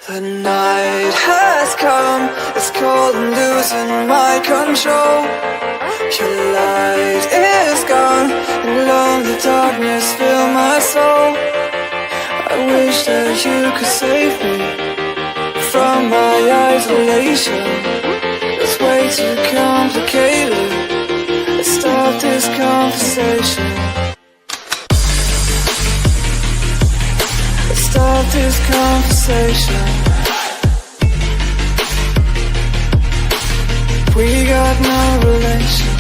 The night has come, it's cold and losing my control. Your light is gone, and lonely darkness fill my soul. I wish that you could save me from my isolation. It's way too complicated. Let's start this conversation. Let's start this conversation. We got no relation.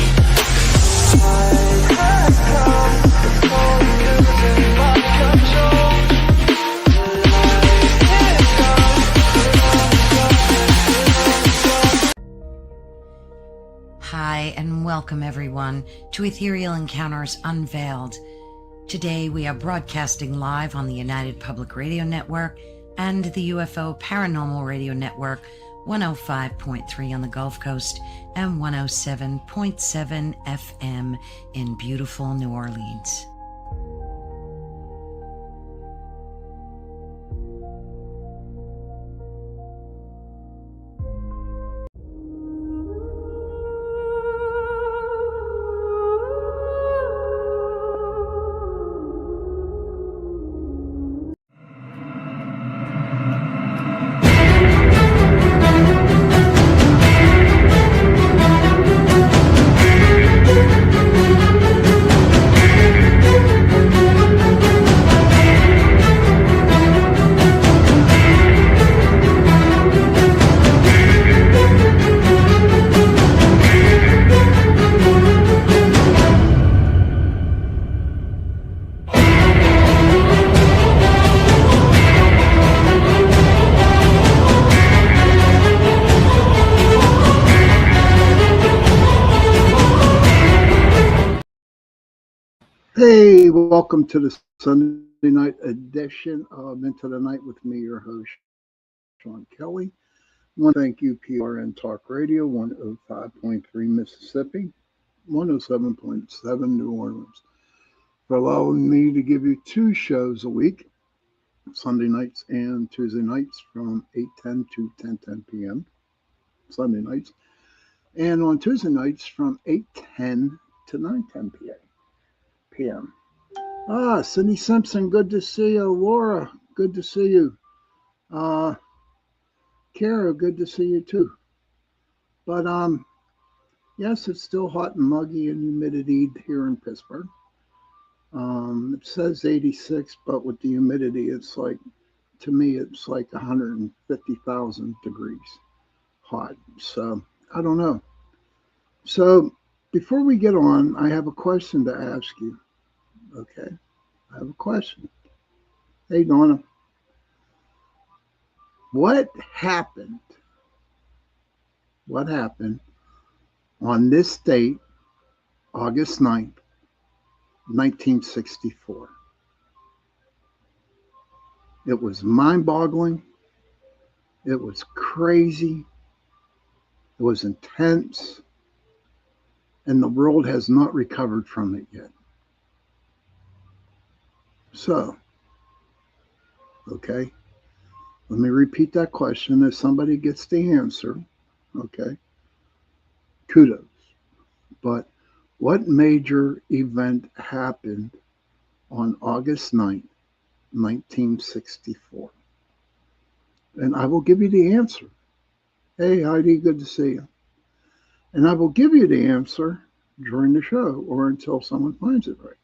Hi, and welcome everyone to Ethereal Encounters Unveiled. Today we are broadcasting live on the United Public Radio Network and the UFO Paranormal Radio Network, 105.3 on the Gulf Coast and 107.7 FM in beautiful New Orleans. Hey, welcome to the Sunday night edition of Into the Night with me, your host, Sean Kelly. I want to thank UPRN Talk Radio, 105.3 Mississippi, 107.7 New Orleans, for allowing me to give you two shows a week, Sunday nights and Tuesday nights from 8:10 to 10:10 p.m., Sunday nights, and on Tuesday nights from 8:10 to 9:10 p.m. Cindy Simpson, good to see you. Laura, good to see you. Kara, good to see you too. But yes, it's still hot and muggy and humidity here in Pittsburgh. It says 86, but with the humidity, it's like, to me, it's like 150,000 degrees hot. So I don't know. So before we get on, I have a question to ask you. Okay, I have a question. Hey, Donna. What happened on this date, August 9th, 1964? It was mind-boggling. It was crazy. It was intense. And the world has not recovered from it yet. So, okay, let me repeat that question. If somebody gets the answer, okay, kudos. But what major event happened on August 9th, 1964? And I will give you the answer. Hey, Heidi, good to see you. And I will give you the answer during the show or until someone finds it right.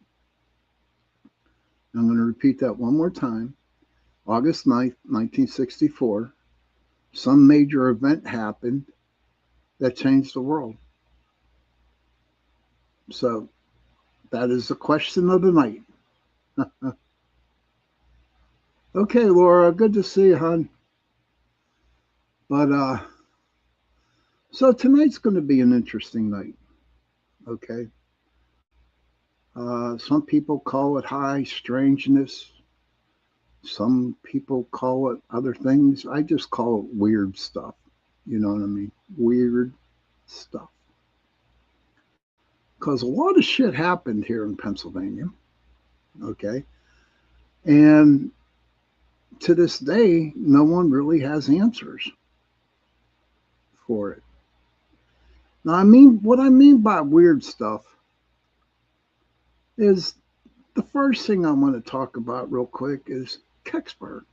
I'm going to repeat that one more time. August 9th, 1964, some major event happened that changed the world. So that is the question of the night. Okay, Laura, good to see you, hon. But so tonight's going to be an interesting night. Okay. Some people call it high strangeness. Some people call it other things. I just call it weird stuff. You know what I mean? Weird stuff. Because a lot of shit happened here in Pennsylvania. Okay. And to this day, no one really has answers for it. Now, what I mean by weird stuff is the first thing I want to talk about real quick is Kecksburg.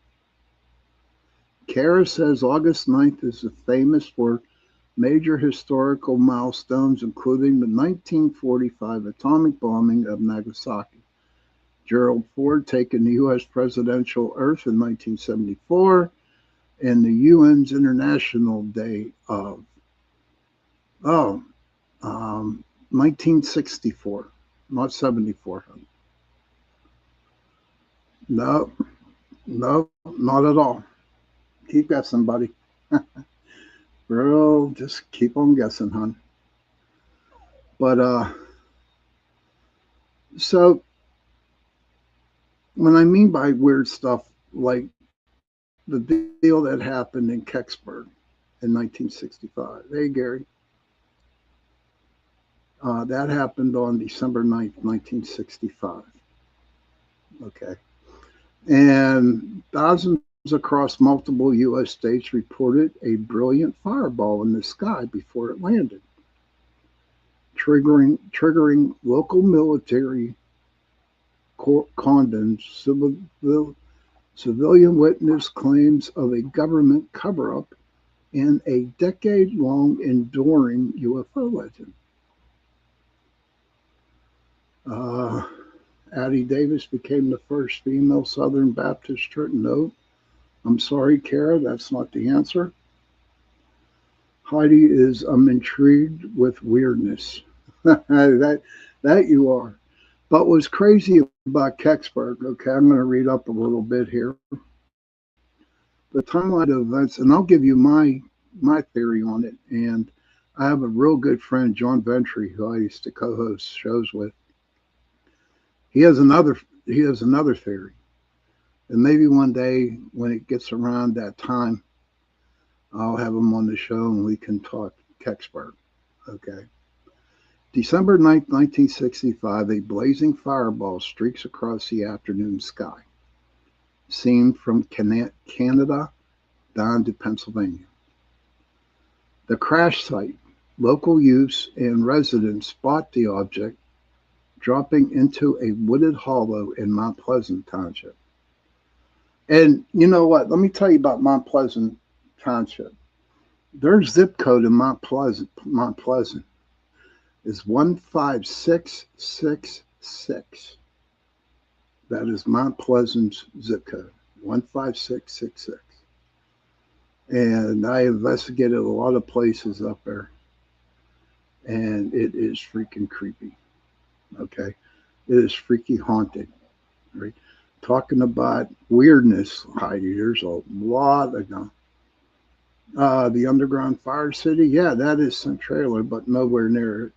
Kara says August 9th is famous for major historical milestones, including the 1945 atomic bombing of Nagasaki. Gerald Ford taking the U.S. presidential oath in 1974, and the UN's International Day of, oh, 1964, not 74. No, no, not at all. Keep guessing, buddy. Bro, just keep on guessing, hon. But so when I mean by weird stuff, like the deal that happened in Kecksburg in 1965. Hey, Gary. That happened on December 9th, 1965. Okay. And thousands across multiple U.S. states reported a brilliant fireball in the sky before it landed, triggering local military condons, civilian witness claims of a government cover up, and a decade long enduring UFO legend. Uh, Addie Davis became the first female Southern Baptist church. No, I'm sorry, Kara, that's not the answer. Heidi is, I'm intrigued with weirdness. that you are. But what's crazy about Kecksburg, okay, I'm going to read up a little bit here. The timeline of events, and I'll give you my theory on it. And I have a real good friend, John Ventry, who I used to co-host shows with. He has another theory. And maybe one day when it gets around that time, I'll have him on the show and we can talk Kecksburg. Okay. December 9th, 1965, a blazing fireball streaks across the afternoon sky, seen from Canada down to Pennsylvania. The crash site, local youths and residents spot the object dropping into a wooded hollow in Mount Pleasant Township. And you know what? Let me tell you about Mount Pleasant Township. Their zip code in Mount Pleasant is 15666. That is Mount Pleasant's zip code, 15666. And I investigated a lot of places up there, and it is freaking creepy. Okay, it is freaky haunted. Right, talking about weirdness, Heidi. There's a lot of them. The underground fire city, yeah, that is Centralia, but nowhere near it.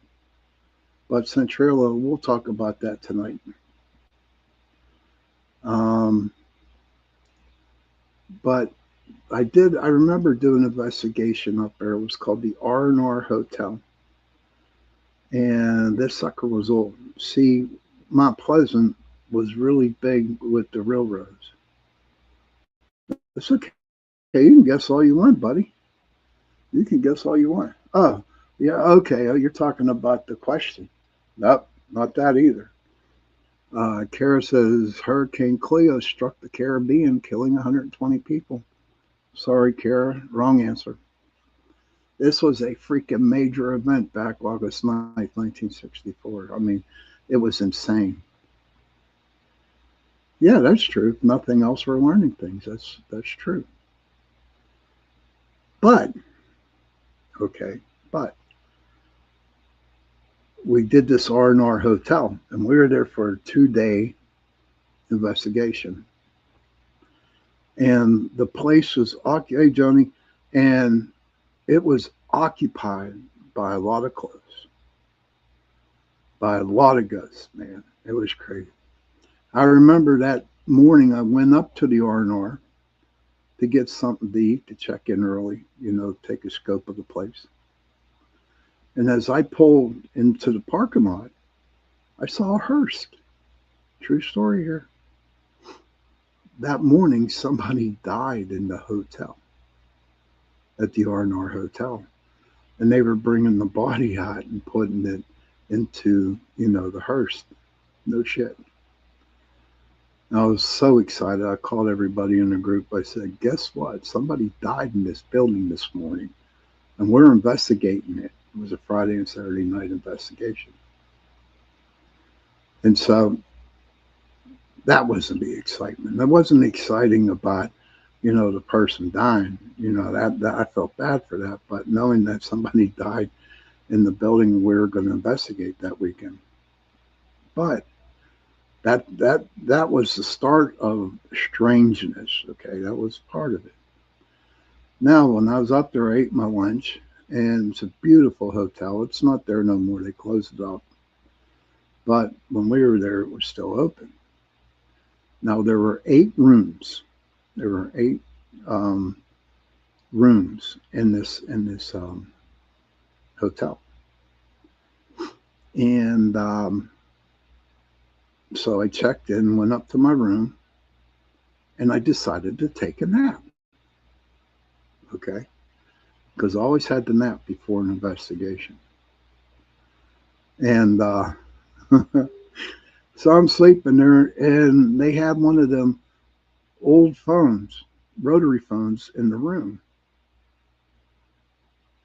But Centralia, we'll talk about that tonight. Um, but I remember doing an investigation up there. It was called the R&R Hotel. And this sucker was old. See, Mount Pleasant was really big with the railroads. It's okay. You can guess all you want, buddy. You can guess all you want. Oh, yeah, okay. Oh, you're talking about the question. Nope, not that either. Kara says Hurricane Cleo struck the Caribbean, killing 120 people. Sorry, Kara, wrong answer. This was a freaking major event back August 9th, 1964. I mean, it was insane. Yeah, that's true. If nothing else, we're learning things. That's true. But okay, but we did this R&R hotel, and we were there for a 2-day investigation. And the place was hey Johnny, and it was occupied by a lot of clothes, by a lot of guys. Man, it was crazy. I remember that morning I went up to the R&R to get something to eat, to check in early, take a scope of the place. And as I pulled into the parking lot, I saw a hearse. True story here. that morning somebody died in the hotel, at the R&R Hotel. And they were bringing the body out and putting it into, the hearse. No shit. And I was so excited. I called everybody in the group. I said, guess what? Somebody died in this building this morning, and we're investigating it. It was a Friday and Saturday night investigation. And so that wasn't the excitement. That wasn't exciting about, the person dying. That I felt bad for that. But knowing that somebody died in the building we were going to investigate that weekend. But that was the start of strangeness. Okay, that was part of it. Now, when I was up there, I ate my lunch, and it's a beautiful hotel. It's not there no more. They closed it up. But when we were there, it was still open. Now there were 8 rooms. There were 8 um, rooms in this hotel, and so I checked in, went up to my room, and I decided to take a nap. Okay, because I always had to nap before an investigation, and so I'm sleeping there, and they had one of them old phones, rotary phones, in the room,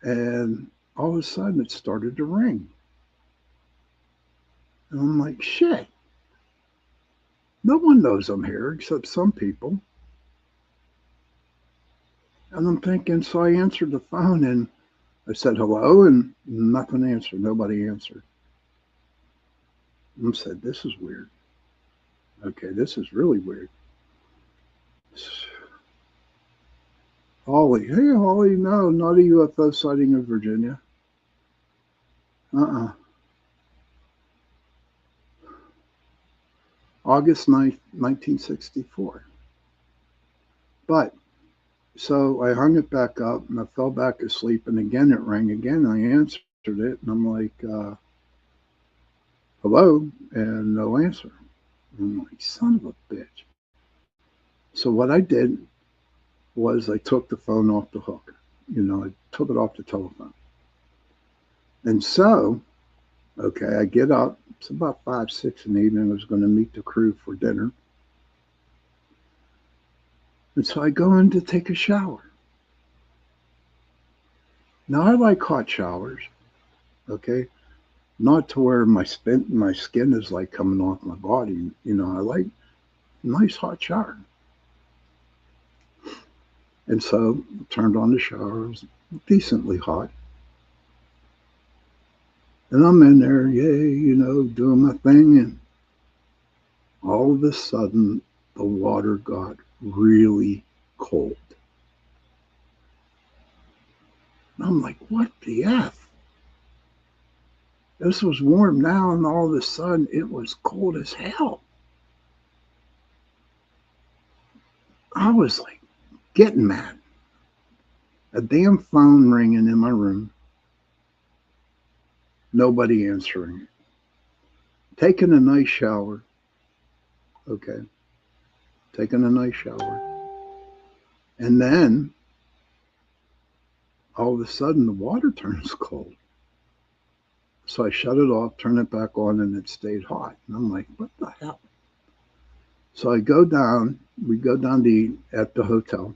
and all of a sudden it started to ring. And I'm like, shit, no one knows I'm here except some people. And I'm thinking, so I answered the phone and I said hello, and nothing answered. Nobody answered. I said, this is weird. Okay, this is really weird. Holly, hey, Holly, no, not a UFO sighting in Virginia. Uh-uh. August 9th, 1964. But so I hung it back up and I fell back asleep, and again it rang again. I answered it, and I'm like, hello, and no answer. I'm like, son of a bitch. So what I did was I took the phone off the hook. I took it off the telephone. And so, okay, I get up. It's about 5, 6 in the evening. I was going to meet the crew for dinner. And so I go in to take a shower. Now I like hot showers, okay? Not to where my skin is like coming off my body. I like nice hot shower. And so I turned on the shower. It was decently hot. And I'm in there, yay, doing my thing. And all of a sudden, the water got really cold. And I'm like, what the F? This was warm now, and all of a sudden, it was cold as hell. I was like getting mad. A damn phone ringing in my room. Nobody answering. Taking a nice shower. Okay. Taking a nice shower. And then all of a sudden the water turns cold. So I shut it off, turn it back on, and it stayed hot. And I'm like, what the hell? So we go down to eat at the hotel.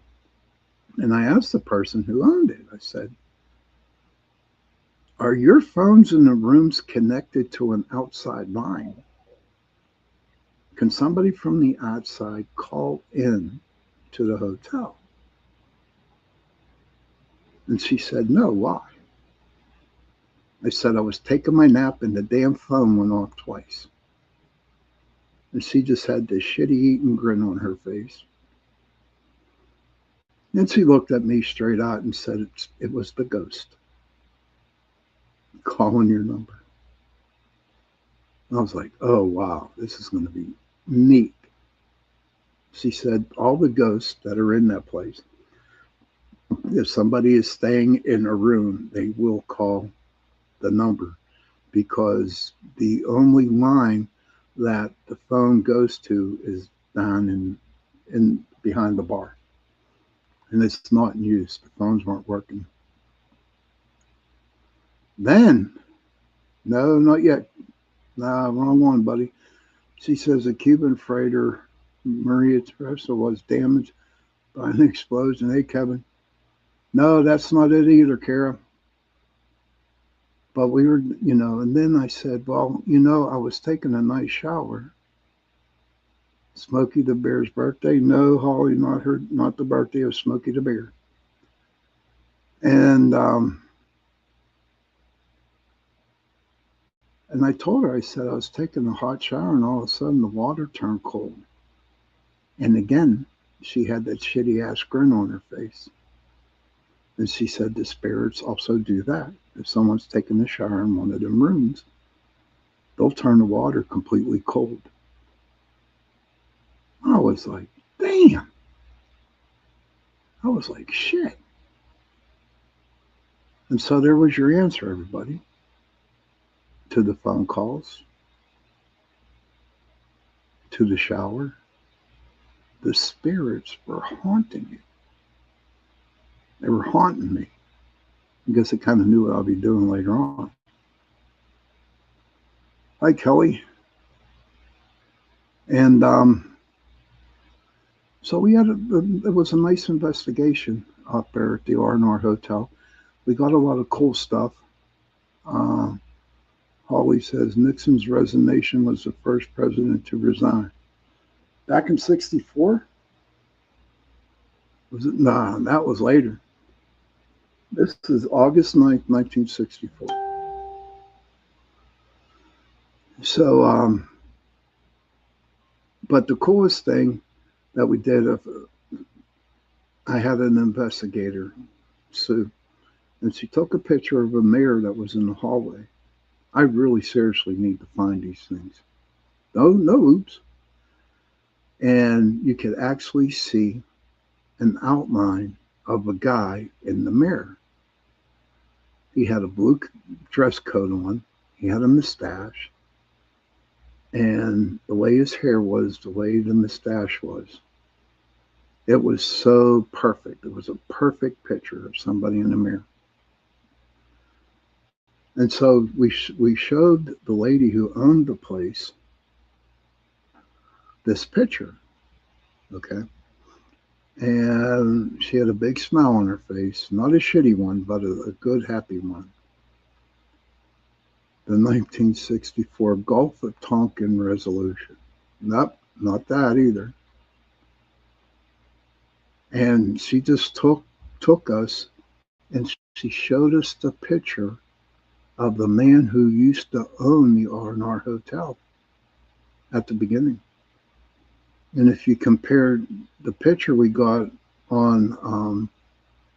And I asked the person who owned it, I said, are your phones in the rooms connected to an outside line? Can somebody from the outside call in to the hotel? And she said, no, why? I said, I was taking my nap and the damn phone went off twice. And she just had this shitty eating grin on her face. Then she looked at me straight out and said, it was the ghost calling your number. I was like, oh, wow, this is going to be neat. She said, all the ghosts that are in that place, if somebody is staying in a room, they will call the number, because the only line that the phone goes to is down in behind the bar, and it's not in use. The phones weren't working. Then, no, not yet. Nah, wrong one, buddy. She says a Cuban freighter, Maria Teresa, was damaged by an explosion. Hey, Kevin. No, that's not it either, Kara. But we were, and then I said, well, I was taking a nice shower. Smokey the Bear's birthday? No, Holly, not the birthday of Smokey the Bear. And I told her, I said I was taking a hot shower, and all of a sudden the water turned cold. And again, she had that shitty ass grin on her face. And she said the spirits also do that. If someone's taking a shower in one of them rooms, they'll turn the water completely cold. I was like, damn. I was like, shit. And so there was your answer, everybody, to the phone calls, to the shower. The spirits were haunting you. They were haunting me. I guess they kind of knew what I'll be doing later on. Hi, Kelly. And so we had it was a nice investigation up there at the R&R Hotel. We got a lot of cool stuff. Holly says Nixon's resignation was the first president to resign. Back in '64? Was it? Nah, that was later. This is August 9th, 1964. So, but the coolest thing that we did, I had an investigator, Sue, and she took a picture of a mirror that was in the hallway. I really seriously need to find these things. No oops. And you could actually see an outline of a guy in the mirror. He had a blue dress coat on. He had a mustache. And the way his hair was, the way the mustache was, it was so perfect. It was a perfect picture of somebody in the mirror. And so we showed the lady who owned the place this picture, okay? And she had a big smile on her face, not a shitty one, but a good, happy one. The 1964 Gulf of Tonkin Resolution. Nope, not that either. And she just took us and she showed us the picture of the man who used to own the R&R Hotel at the beginning. And if you compare the picture we got on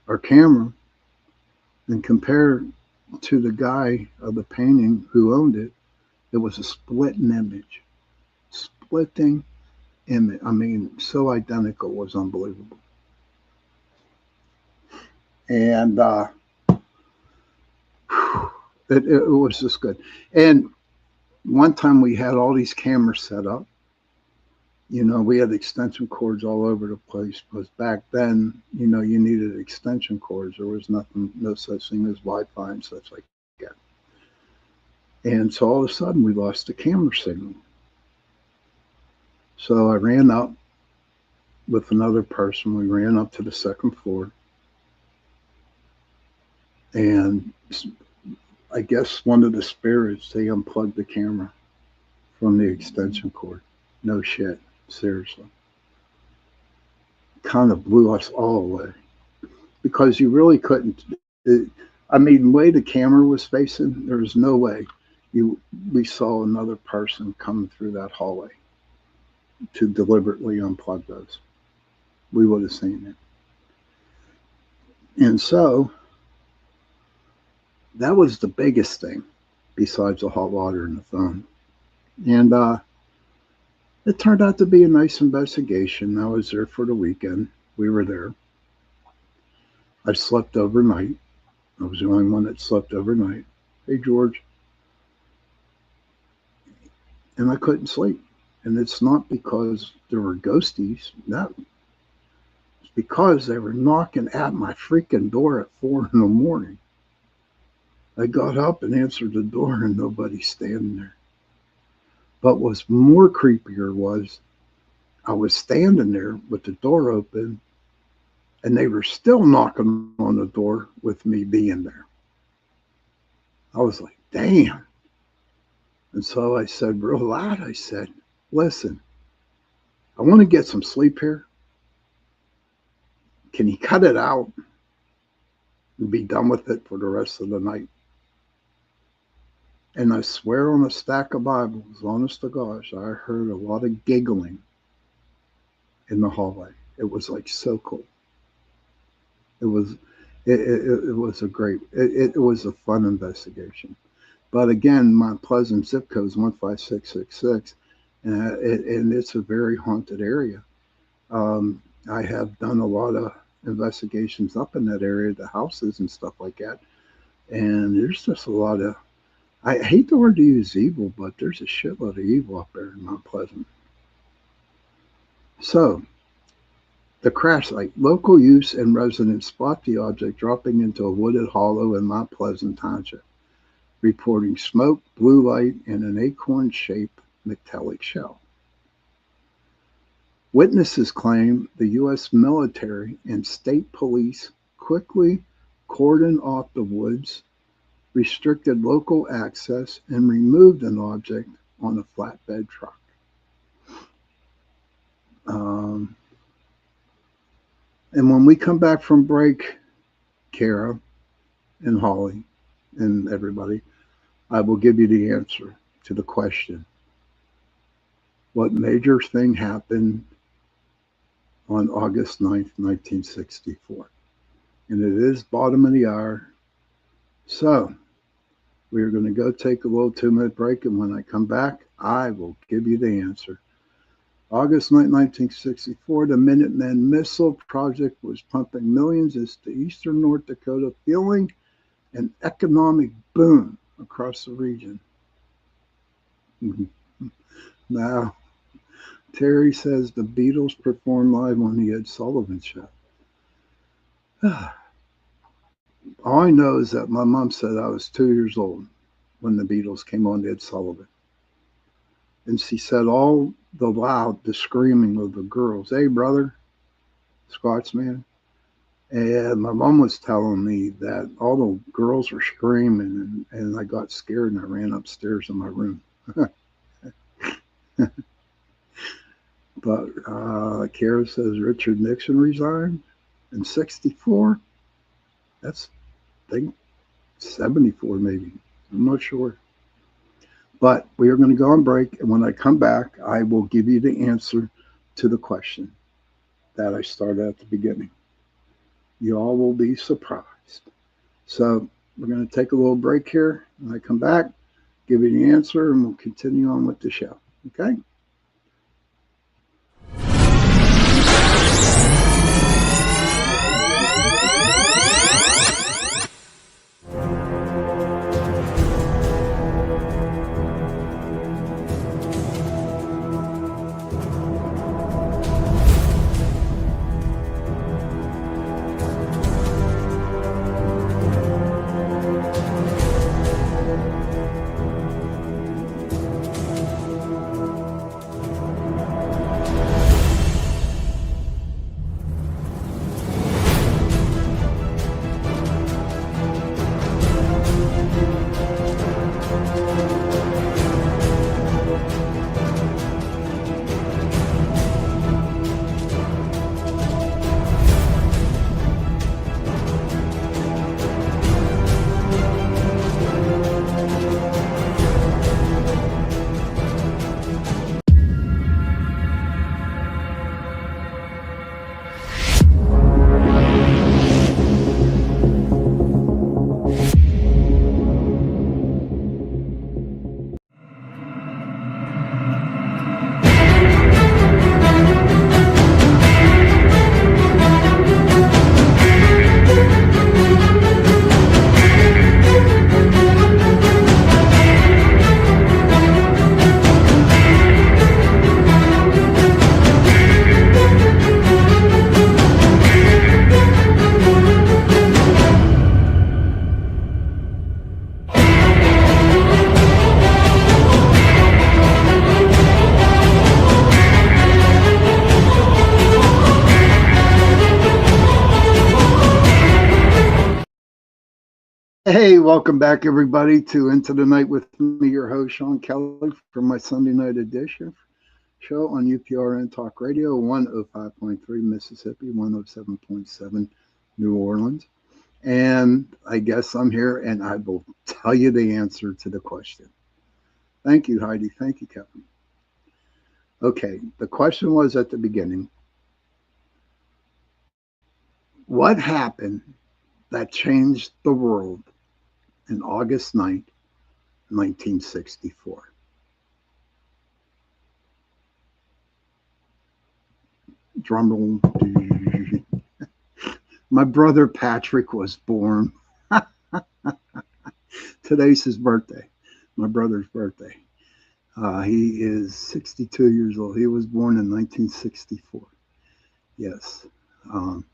our camera and compare to the guy of the painting who owned it, it was a splitting image. Splitting image. I mean, so identical, it was unbelievable. And it was just good. And one time we had all these cameras set up. We had extension cords all over the place because back then, you needed extension cords. There was no such thing as Wi-Fi and such like that. And so all of a sudden we lost the camera signal. So I ran up with another person. We ran up to the second floor. And I guess one of the spirits, they unplugged the camera from the extension cord. No shit. Seriously. Kind of blew us all away because you really couldn't. The way the camera was facing, there was no way we saw another person coming through that hallway to deliberately unplug those. We would have seen it. And so that was the biggest thing besides the hot water and the phone. And it turned out to be a nice investigation. I was there for the weekend. We were there. I slept overnight. I was the only one that slept overnight. Hey, George. And I couldn't sleep. And it's not because there were ghosties. No. It's because they were knocking at my freaking door at 4 in the morning. I got up and answered the door and nobody's standing there. But what's more creepier was I was standing there with the door open and they were still knocking on the door with me being there. I was like, damn. And so I said real loud, I said, listen, I want to get some sleep here. Can you cut it out and be done with it for the rest of the night? And I swear on a stack of Bibles, honest to gosh, I heard a lot of giggling in the hallway. It was like so cool. It was a fun investigation. But again, my Pleasant zip code is 15666, and it's a very haunted area. I have done a lot of investigations up in that area, the houses and stuff like that. And there's just a lot of, I hate the word to use evil, but there's a shitload of evil up there in Mount Pleasant. So, the crash site, local use and residents spot the object dropping into a wooded hollow in Mount Pleasant Township, reporting smoke, blue light, and an acorn-shaped metallic shell. Witnesses claim the U.S. military and state police quickly cordoned off the woods, restricted local access, and removed an object on a flatbed truck. And when we come back from break, Kara and Holly and everybody, I will give you the answer to the question. What major thing happened on August 9th, 1964? And it is bottom of the hour. So we are going to go take a little 2-minute break. And when I come back, I will give you the answer. August 9, 1964, the Minuteman Missile Project was pumping millions into eastern North Dakota, fueling an economic boom across the region. Now, Terry says the Beatles performed live on the Ed Sullivan Show. All I know is that my mom said I was 2 years old when the Beatles came on Ed Sullivan. And she said all the screaming of the girls, hey, brother, Scotsman. And my mom was telling me that all the girls were screaming, and I got scared and I ran upstairs in my room. But Kara says Richard Nixon resigned in 64. That's, I think, 74 maybe. I'm not sure. But we are going to go on break, and when I come back, I will give you the answer to the question that I started at the beginning. You all will be surprised. So we're going to take a little break here. When I come back, give you the answer, and we'll continue on with the show. Okay? Hey, welcome back, everybody, to Into the Night with me, your host, Sean Kelly, for my Sunday night edition show on UPRN Talk Radio, 105.3 Mississippi, 107.7 New Orleans. And I guess I'm here and I will tell you the answer to the question. Thank you, Heidi. Thank you, Kevin. Okay, the question was at the beginning, what happened that changed the world in August 9th, 1964? Drum roll. My brother Patrick was born. Today's his birthday. My brother's birthday. He is 62 years old. He was born in 1964. Yes. Um,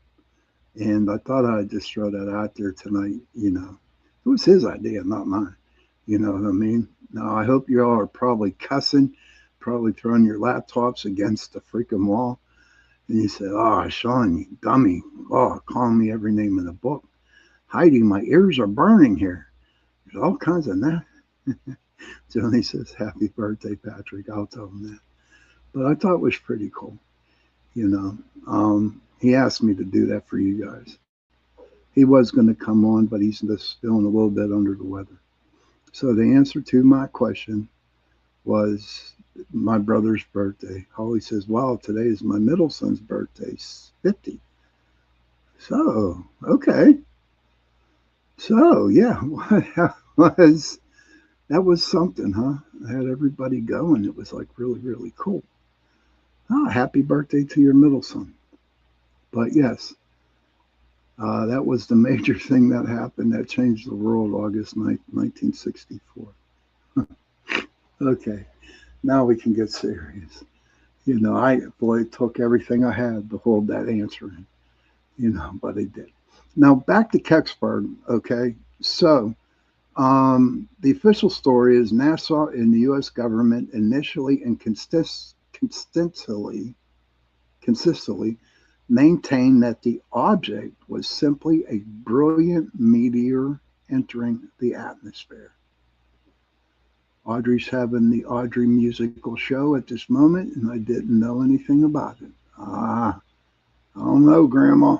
and I thought I'd just throw that out there tonight. It was his idea, not mine. You know what I mean? Now, I hope you all are probably cussing, probably throwing your laptops against the freaking wall. And you say, "Oh, Sean, you dummy. Oh, calling me every name in the book. Heidi, my ears are burning here. There's all kinds of that." Johnny says, "Happy birthday, Patrick." I'll tell him that. But I thought it was pretty cool. You know, he asked me to do that for you guys. He was going to come on, but he's just feeling a little bit under the weather. So the answer to my question was my brother's birthday. Holly says, "Wow, today is my middle son's birthday, 50." So, okay. So, yeah, was that was something, huh? I had everybody going. It was like really, really cool. Oh, happy birthday to your middle son. But yes, that was the major thing that happened that changed the world August 9th, 1964. Okay, now we can get serious. Boy, it took everything I had to hold that answer in, but it did. Now back to Kecksburg, okay? So, the official story is NASA and the U.S. government initially and consistently maintained that the object was simply a brilliant meteor entering the atmosphere. Audrey's having the Audrey musical show at this moment, and I didn't know anything about it. I don't know, Grandma.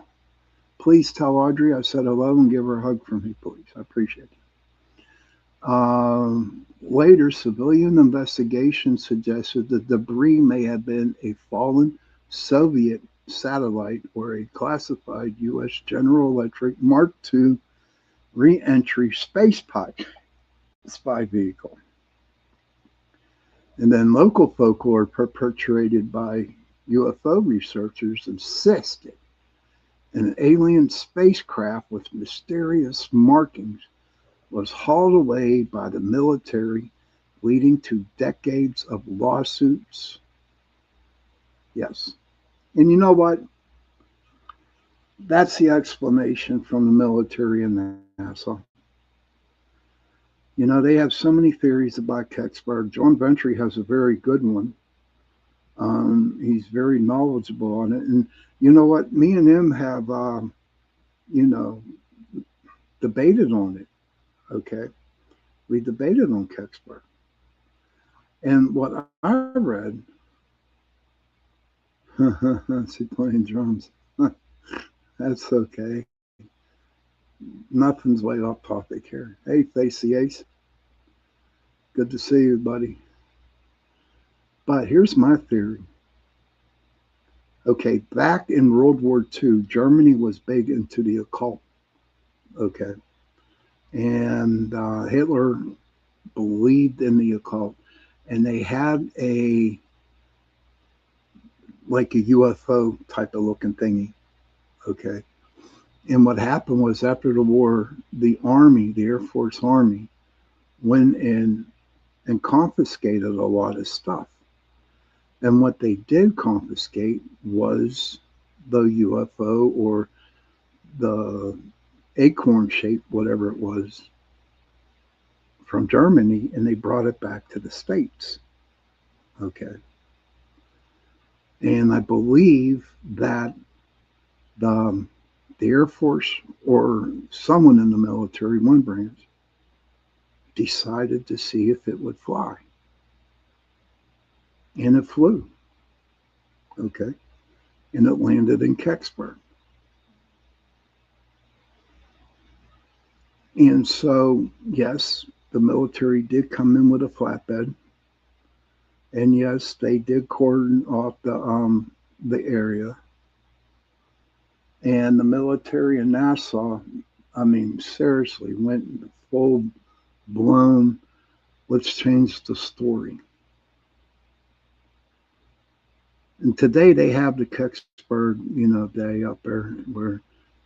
Please tell Audrey I said hello and give her a hug from me, please. I appreciate it. Later, civilian investigation suggested the debris may have been a fallen Soviet satellite or a classified U.S. General Electric Mark II re-entry space pod spy vehicle. And then local folklore perpetrated by UFO researchers insisted an alien spacecraft with mysterious markings was hauled away by the military, leading to decades of lawsuits. Yes. And you know what? That's the explanation from the military and NASA. They have so many theories about Kecksburg. John Ventry has a very good one. He's very knowledgeable on it. And you know what? Me and him have, you know, debated on it. Okay. We debated on Kecksburg. And what I read, she playing drums. That's okay. Nothing's way off topic here. Hey, Facey Ace. Good to see you, buddy. But here's my theory. Okay, back in World War II, Germany was big into the occult. Okay. And Hitler believed in the occult. And they had like a UFO type of looking thingy. Okay. And what happened was after the war, the Army, the Air Force Army, went in and confiscated a lot of stuff. And what they did confiscate was the UFO or the acorn shape, whatever it was, from Germany, and they brought it back to the States. Okay. And I believe that the the Air Force or someone in the military, one branch, decided to see if it would fly. And it flew, okay? And it landed in Kecksburg. And so, yes, the military did come in with a flatbed. And yes, they did cordon off the area. And the military in Nassau, I mean, seriously, went full blown, let's change the story. And today they have the Kecksburg, day up there where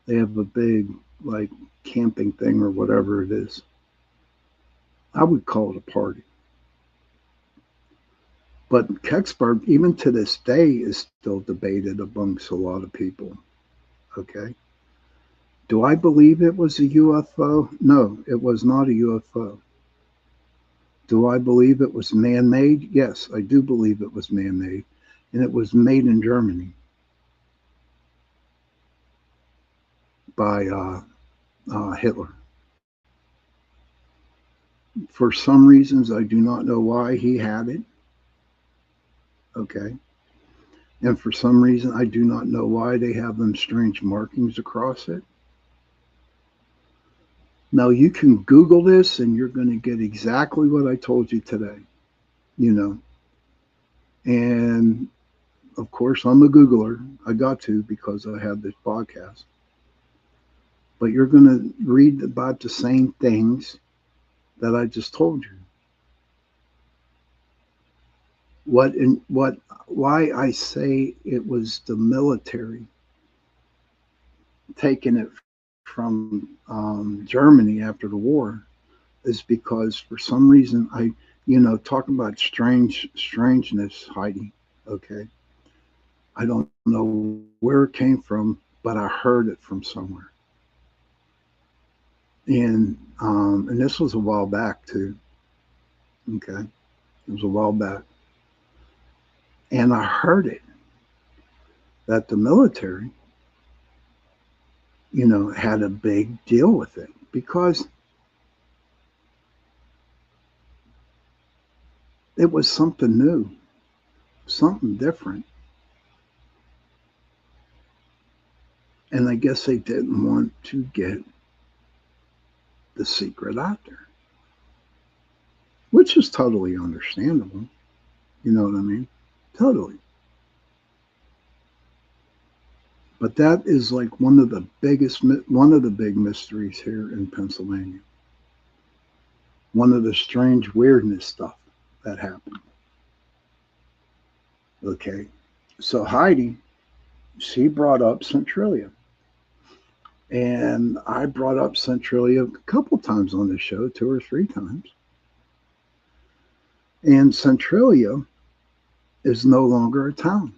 they have a big, like, camping thing or whatever it is. I would call it a party. But Kecksburg, even to this day, is still debated amongst a lot of people. Okay. Do I believe it was a UFO? No, it was not a UFO. Do I believe it was man made? Yes, I do believe it was man made. And it was made in Germany by Hitler. For some reasons, I do not know why he had it. Okay. And for some reason, I do not know why they have them strange markings across it. Now, you can Google this and you're going to get exactly what I told you today, you know. And of course, I'm a Googler. I got to because I have this podcast. But you're going to read about the same things that I just told you. Why I say it was the military taking it from Germany after the war is because for some reason talking about strangeness, Heidi. Okay, I don't know where it came from, but I heard it from somewhere, and this was a while back too. Okay, it was a while back, and I heard it that the military, had a big deal with it because it was something new, something different. And I guess they didn't want to get the secret out there, which is totally understandable. You know what I mean? Totally. But that is like one of the big mysteries here in Pennsylvania. One of the strange weirdness stuff that happened. Okay. So Heidi, she brought up Centralia. And I brought up Centralia a couple times on the show, 2 or 3 times. And Centralia is no longer a town.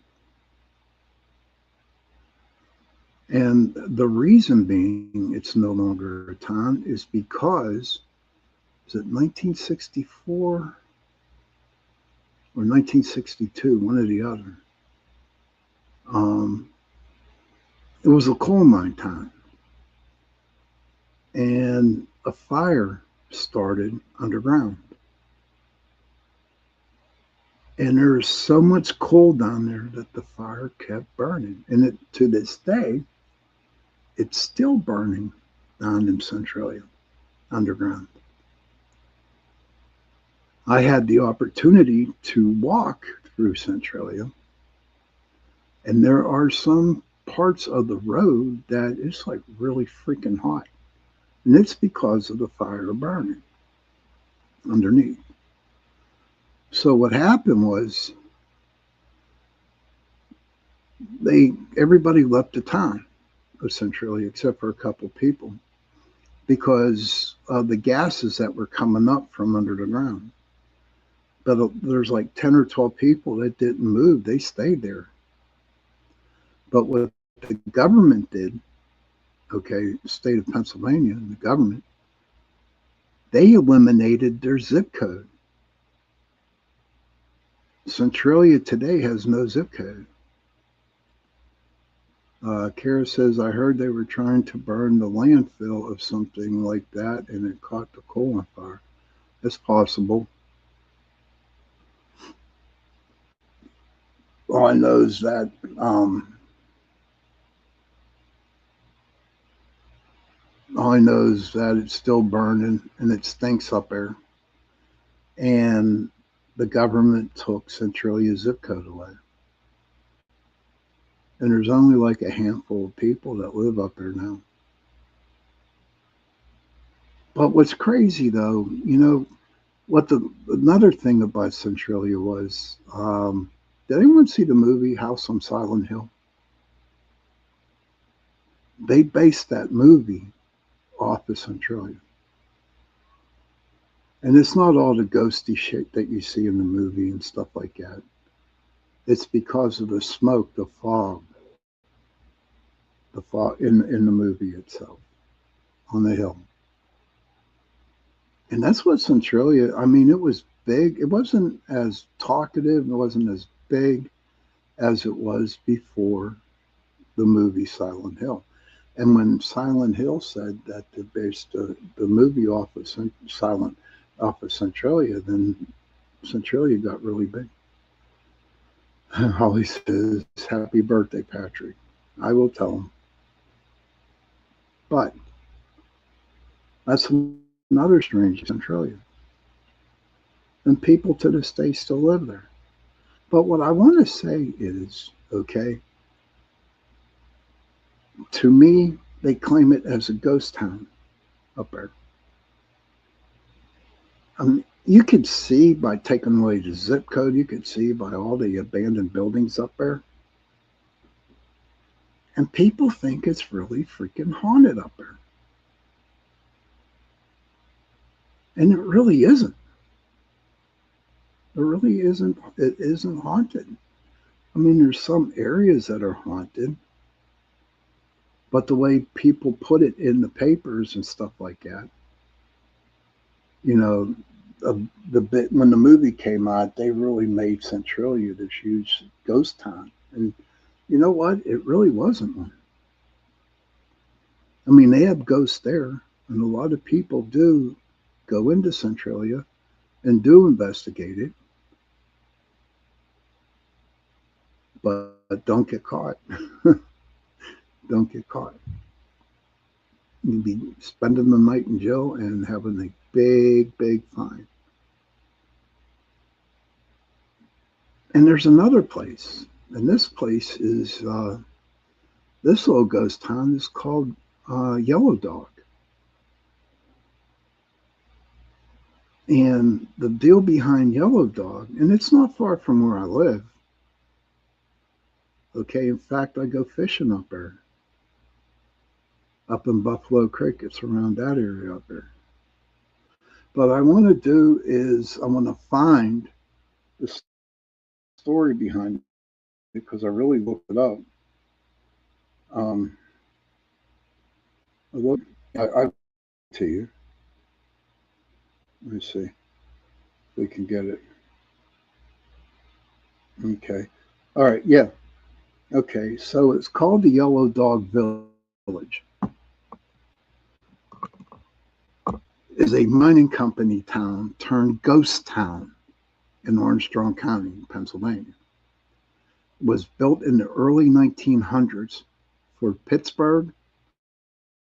And the reason being it's no longer a town is because, is it 1964 or 1962, one or the other? It was a coal mine town. And a fire started underground. And there was so much coal down there that the fire kept burning. And to this day, it's still burning down in Centralia, underground. I had the opportunity to walk through Centralia, and there are some parts of the road that is like really freaking hot. And it's because of the fire burning underneath. So what happened was everybody left the town of Centralia except for a couple of people because of the gases that were coming up from under the ground. But there's like 10 or 12 people that didn't move. They stayed there. But what the government did, okay, the state of Pennsylvania, the government, they eliminated their zip code. Centralia today has no zip code. Kara says, I heard they were trying to burn the landfill of something like that and it caught the coal on fire. It's possible. All I know is that all I know is that it's still burning and it stinks up there. And the government took Centralia's zip code away. And there's only like a handful of people that live up there now. But what's crazy though, what the another thing about Centralia was, did anyone see the movie House on Silent Hill? They based that movie off of Centralia. And it's not all the ghosty shit that you see in the movie and stuff like that. It's because of the smoke, the fog in the movie itself on the hill. And that's what Centralia, I mean, it was big. It wasn't as talkative, it wasn't as big as it was before the movie Silent Hill. And when Silent Hill said that they based the movie off of Centralia, then Centralia got really big. Holly says, "Happy birthday, Patrick." I will tell him. But that's another strange Centralia. And people to this day still live there. But what I want to say is, okay, to me, they claim it as a ghost town up there. You could see by taking away the zip code, you could see by all the abandoned buildings up there. And people think it's really freaking haunted up there. And it really isn't. It really isn't. It isn't haunted. I mean, there's some areas that are haunted, but the way people put it in the papers and stuff like that, you know, the bit when the movie came out, they really made Centralia this huge ghost town, and you know what? It really wasn't one. I mean, they have ghosts there, and a lot of people do go into Centralia and do investigate it, but don't get caught. Don't get caught. You'd be spending the night in jail and having a big, big fine. And there's another place, and this place is this little ghost town is called Yellow Dog. And the deal behind Yellow Dog, and it's not far from where I live. Okay, in fact, I go fishing up there, up in Buffalo Creek. It's around that area up there. But I want to do is I want to find the story behind it because I really looked it up. Um, I look, I to you. Let me see if we can get it. Okay. All right. Yeah. Okay. So it's called the Yellow Dog Village. Is a mining company town turned ghost town in Armstrong County, Pennsylvania. It was built in the early 1900s for Pittsburgh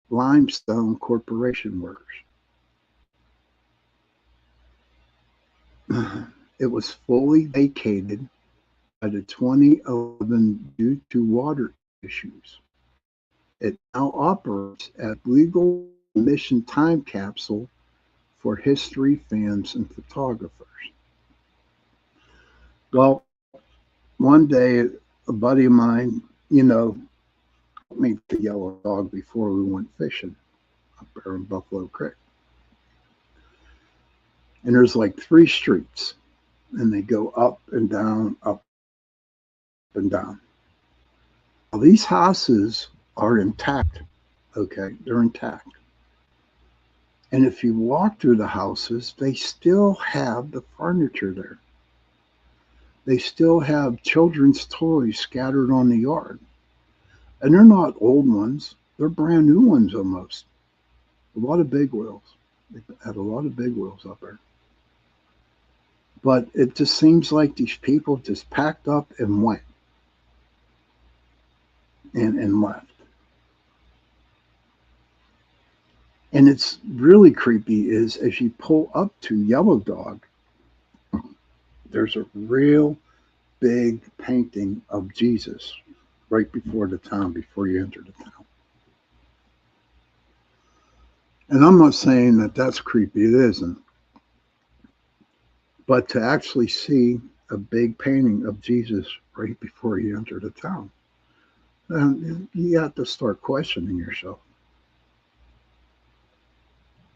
Limestone Corporation workers. It was fully vacated by the 2011 due to water issues. It now operates as a legal mission time capsule for history fans and photographers. Well, one day a buddy of mine, took me to Yellow Dog before we went fishing up there in Buffalo Creek. And there's like three streets, and they go up and down, up and down. Now, these houses are intact, okay? They're intact. And if you walk through the houses, they still have the furniture there. They still have children's toys scattered on the yard. And they're not old ones, they're brand new ones almost. A lot of big wheels. They had a lot of big wheels up there. But it just seems like these people just packed up and went and left. And it's really creepy is as you pull up to Yellow Dog, there's a real big painting of Jesus right before the town, before you enter the town. And I'm not saying that that's creepy, it isn't. But to actually see a big painting of Jesus right before you enter the town, then you have to start questioning yourself.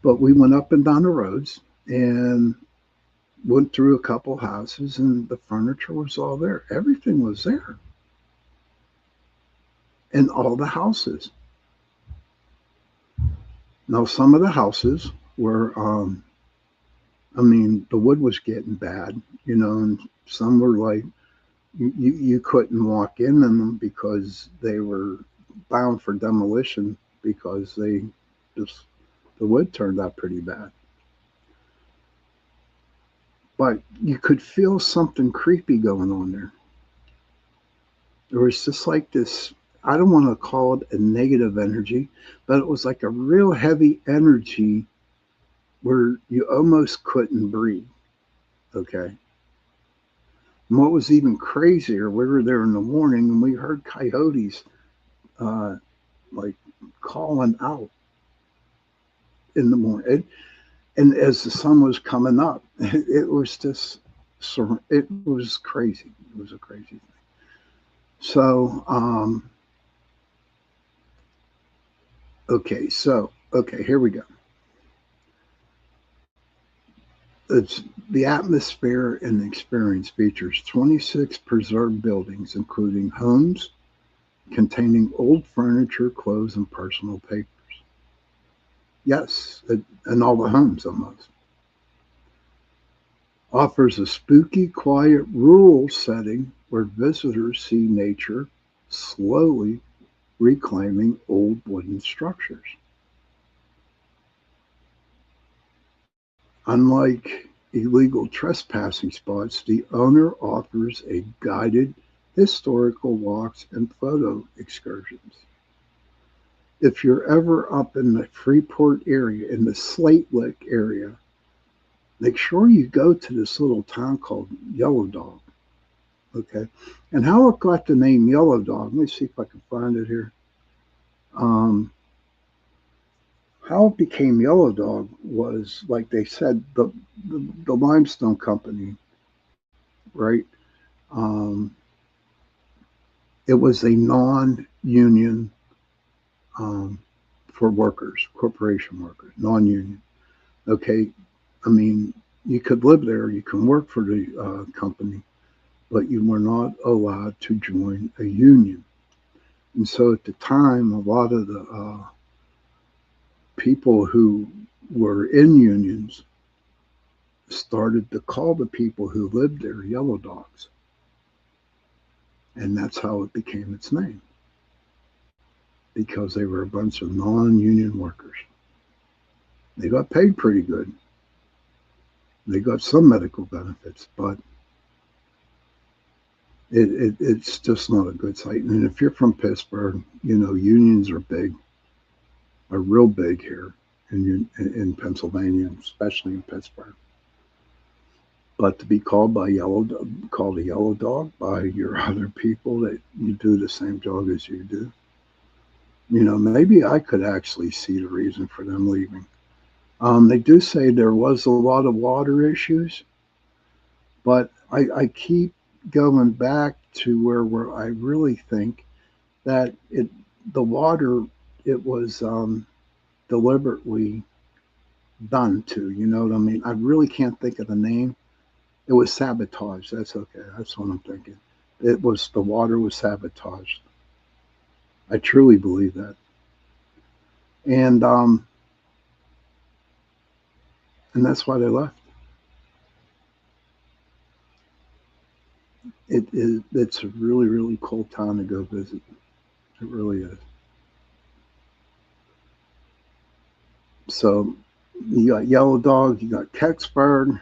But we went up and down the roads and went through a couple houses, and the furniture was all there. Everything was there in all the houses. Now, some of the houses were, I mean, the wood was getting bad, and some were like, you couldn't walk in them because they were bound for demolition because they just, the wood turned out pretty bad. But you could feel something creepy going on there. There was just like this, I don't want to call it a negative energy, but it was like a real heavy energy where you almost couldn't breathe. Okay. And what was even crazier, we were there in the morning and we heard coyotes uh, like calling out in the morning. And as the sun was coming up, it was just, it was crazy. It was a crazy thing. So, okay, here we go. It's the atmosphere and experience features 26 preserved buildings, including homes containing old furniture, clothes, and personal papers. Yes, and all the homes almost. Offers a spooky, quiet, rural setting where visitors see nature slowly reclaiming old wooden structures. Unlike illegal trespassing spots, the owner offers a guided historical walks and photo excursions. If you're ever up in the Freeport area, in the Slate Lick area, make sure you go to this little town called Yellow Dog. Okay. And how it got the name Yellow Dog, let me see if I can find it here. Um, how it became Yellow Dog was, like they said, the limestone company, right? Um, it was a non-union um, for workers, corporation workers, non-union. Okay, I mean, you could live there, you can work for the company, but you were not allowed to join a union. And so at the time, a lot of the people who were in unions started to call the people who lived there yellow dogs. And that's how it became its name, because they were a bunch of non union workers. They got paid pretty good. They got some medical benefits, but it's just not a good sight. And if you're from Pittsburgh, unions are real big here in Pennsylvania, especially in Pittsburgh. But to be called a yellow dog by your other people that you do the same job as you do, maybe I could actually see the reason for them leaving. They do say there was a lot of water issues, but I keep going back to where I really think that the water, it was deliberately done to. You know what I mean? I really can't think of the name. It was sabotage. That's okay. That's what I'm thinking. It was the water was sabotaged. I truly believe that. And and that's why they left. It's a really cool town to go visit. It really is. So you got Yellow Dog, you got Kecksburg,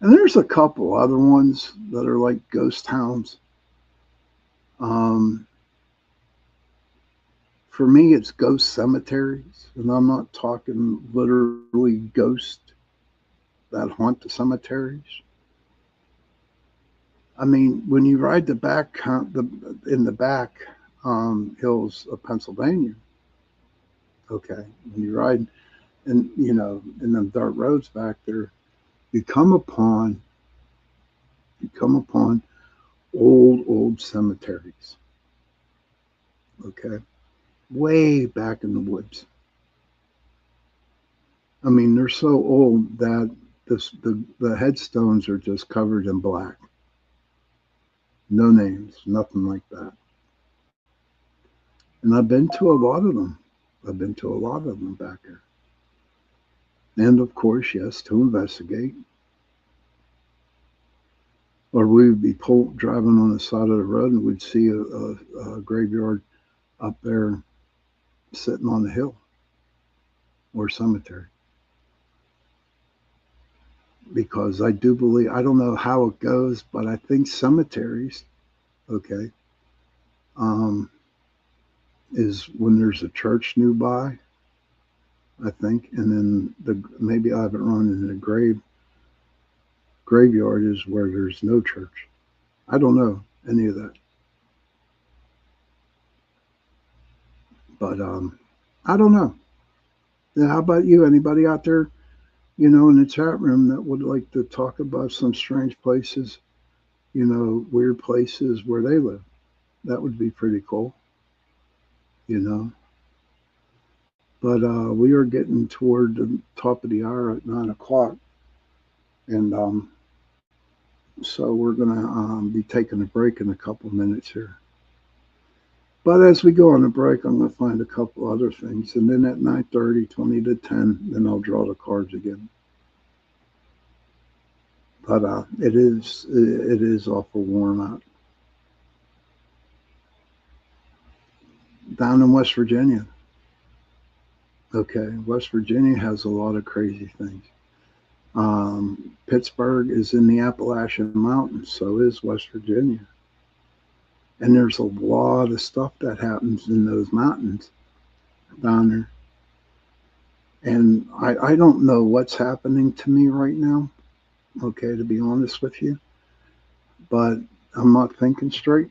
and there's a couple other ones that are like ghost towns. Um, for me, it's ghost cemeteries, and I'm not talking literally ghosts that haunt the cemeteries. I mean, when you ride in the back hills of Pennsylvania, okay, when you ride in them dirt roads back there, you come upon old cemeteries, okay, way back in the woods. I mean, they're so old that the headstones are just covered in black. No names, nothing like that. And I've been to a lot of them. I've been to a lot of them back there. And of course, yes, to investigate. Or we would be driving on the side of the road and we'd see a graveyard up there sitting on the hill or cemetery. Because I do believe, I don't know how it goes, but I think cemeteries, okay, um, is when there's a church nearby, I think, and then maybe I haven't run in the graveyard is where there's no church. I don't know any of that, but I don't know. Yeah, how about you? Anybody out there, in the chat room that would like to talk about some strange places, weird places where they live? That would be pretty cool, you know. But we are getting toward the top of the hour at 9 o'clock, and so we're going to be taking a break in a couple minutes here. But as we go on the break, I'm going to find a couple other things, and then at 9:30, 20 to 10, then I'll draw the cards again. But it is awful warm out down in West Virginia. Okay, West Virginia has a lot of crazy things. Pittsburgh is in the Appalachian Mountains, so is West Virginia. And there's a lot of stuff that happens in those mountains down there. And I don't know what's happening to me right now, okay, to be honest with you. But I'm not thinking straight,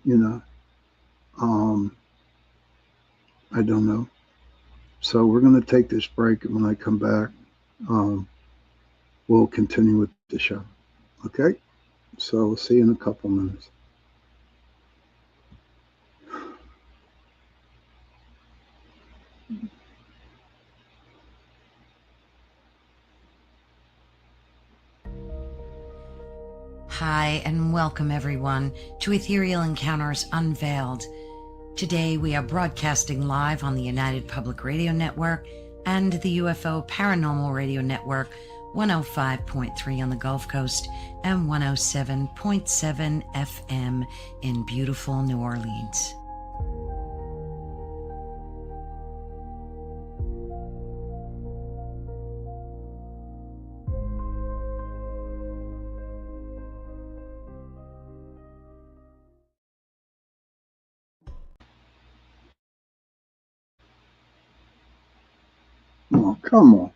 you know. I don't know. So we're going to take this break, and when I come back, we'll continue with the show. Okay? So we'll see you in a couple minutes. Hi, and welcome everyone to Ethereal Encounters Unveiled. Today we are broadcasting live on the United Public Radio Network and the UFO Paranormal Radio Network, 105.3 on the Gulf Coast and 107.7 FM in beautiful New Orleans. Oh, come on.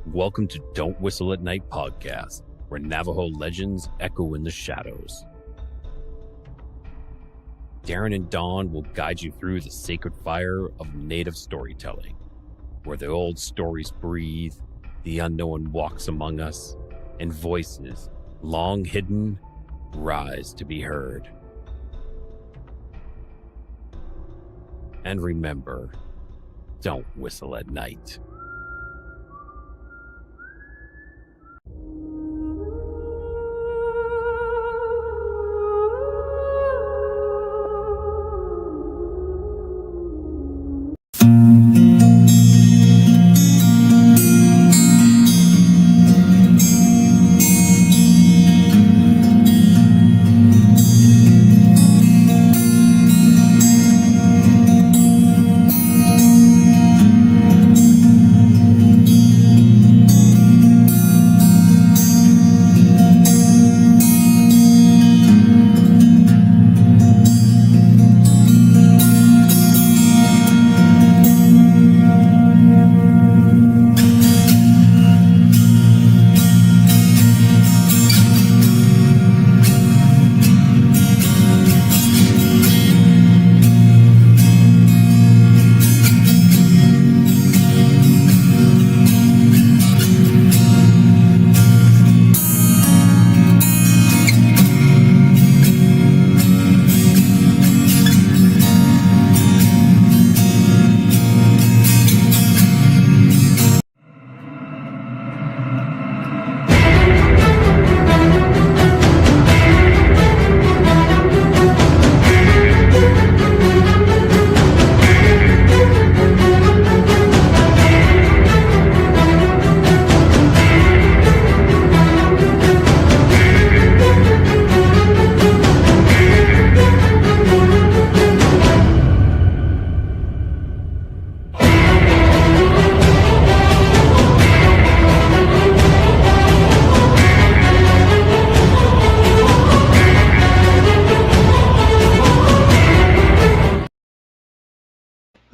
Welcome to Don't Whistle at Night podcast, where Navajo legends echo in the shadows. Darren and Dawn will guide you through the sacred fire of native storytelling, where the old stories breathe, the unknown walks among us, and voices, long hidden, rise to be heard. And remember, don't whistle at night.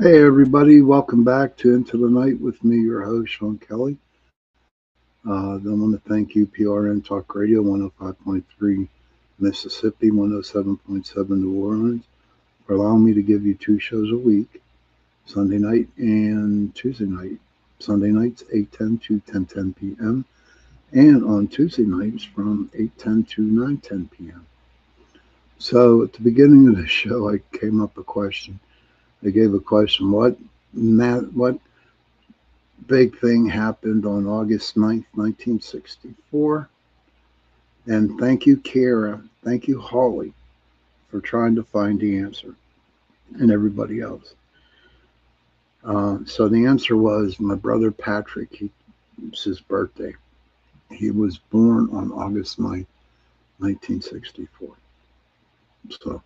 Hey, everybody, welcome back to Into the Night with me, your host, Sean Kelly. I want to thank you, PRN Talk Radio 105.3 Mississippi, 107.7 New Orleans, for allowing me to give you two shows a week, Sunday night and Tuesday night. Sunday nights, 8:10 to 10:10 p.m., and on Tuesday nights from 8:10 to 9:10 p.m. So at the beginning of the show, I came up a question. I gave a question, what big thing happened on August 9th, 1964? And thank you, Kara. Thank you, Holly, for trying to find the answer, and everybody else. So the answer was my brother Patrick. It's his birthday. He was born on August 9th, 1964. So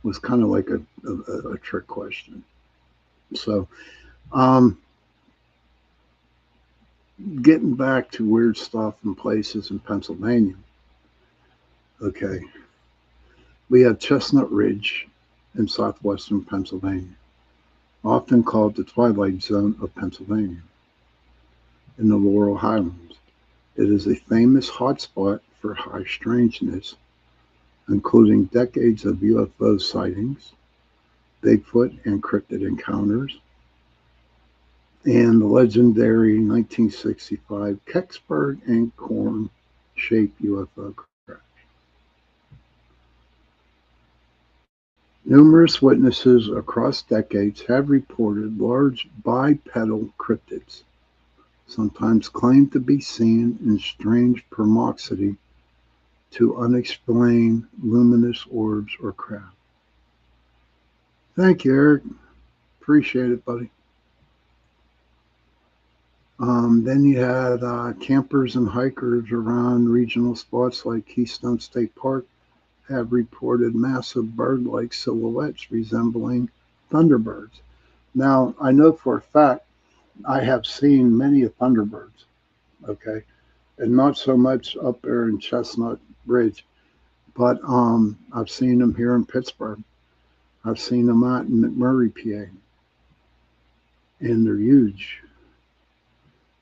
it was kind of like a trick question. So um, getting back to weird stuff and places in Pennsylvania. Okay, we have Chestnut Ridge in southwestern Pennsylvania, often called the Twilight Zone of Pennsylvania, in the Laurel Highlands. It is a famous hotspot for high strangeness, including decades of UFO sightings, Bigfoot and cryptid encounters, and the legendary 1965 Kecksburg and corn-shaped UFO crash. Numerous witnesses across decades have reported large bipedal cryptids, sometimes claimed to be seen in strange proximity to unexplained luminous orbs or craft. Thank you, Eric. Appreciate it, buddy. Then you had campers and hikers around regional spots like Keystone State Park have reported massive bird-like silhouettes resembling thunderbirds. Now, I know for a fact I have seen many thunderbirds, okay, and not so much up there in Chestnut Ridge, but I've seen them here in Pittsburgh. I've seen them out in McMurray, PA, and they're huge.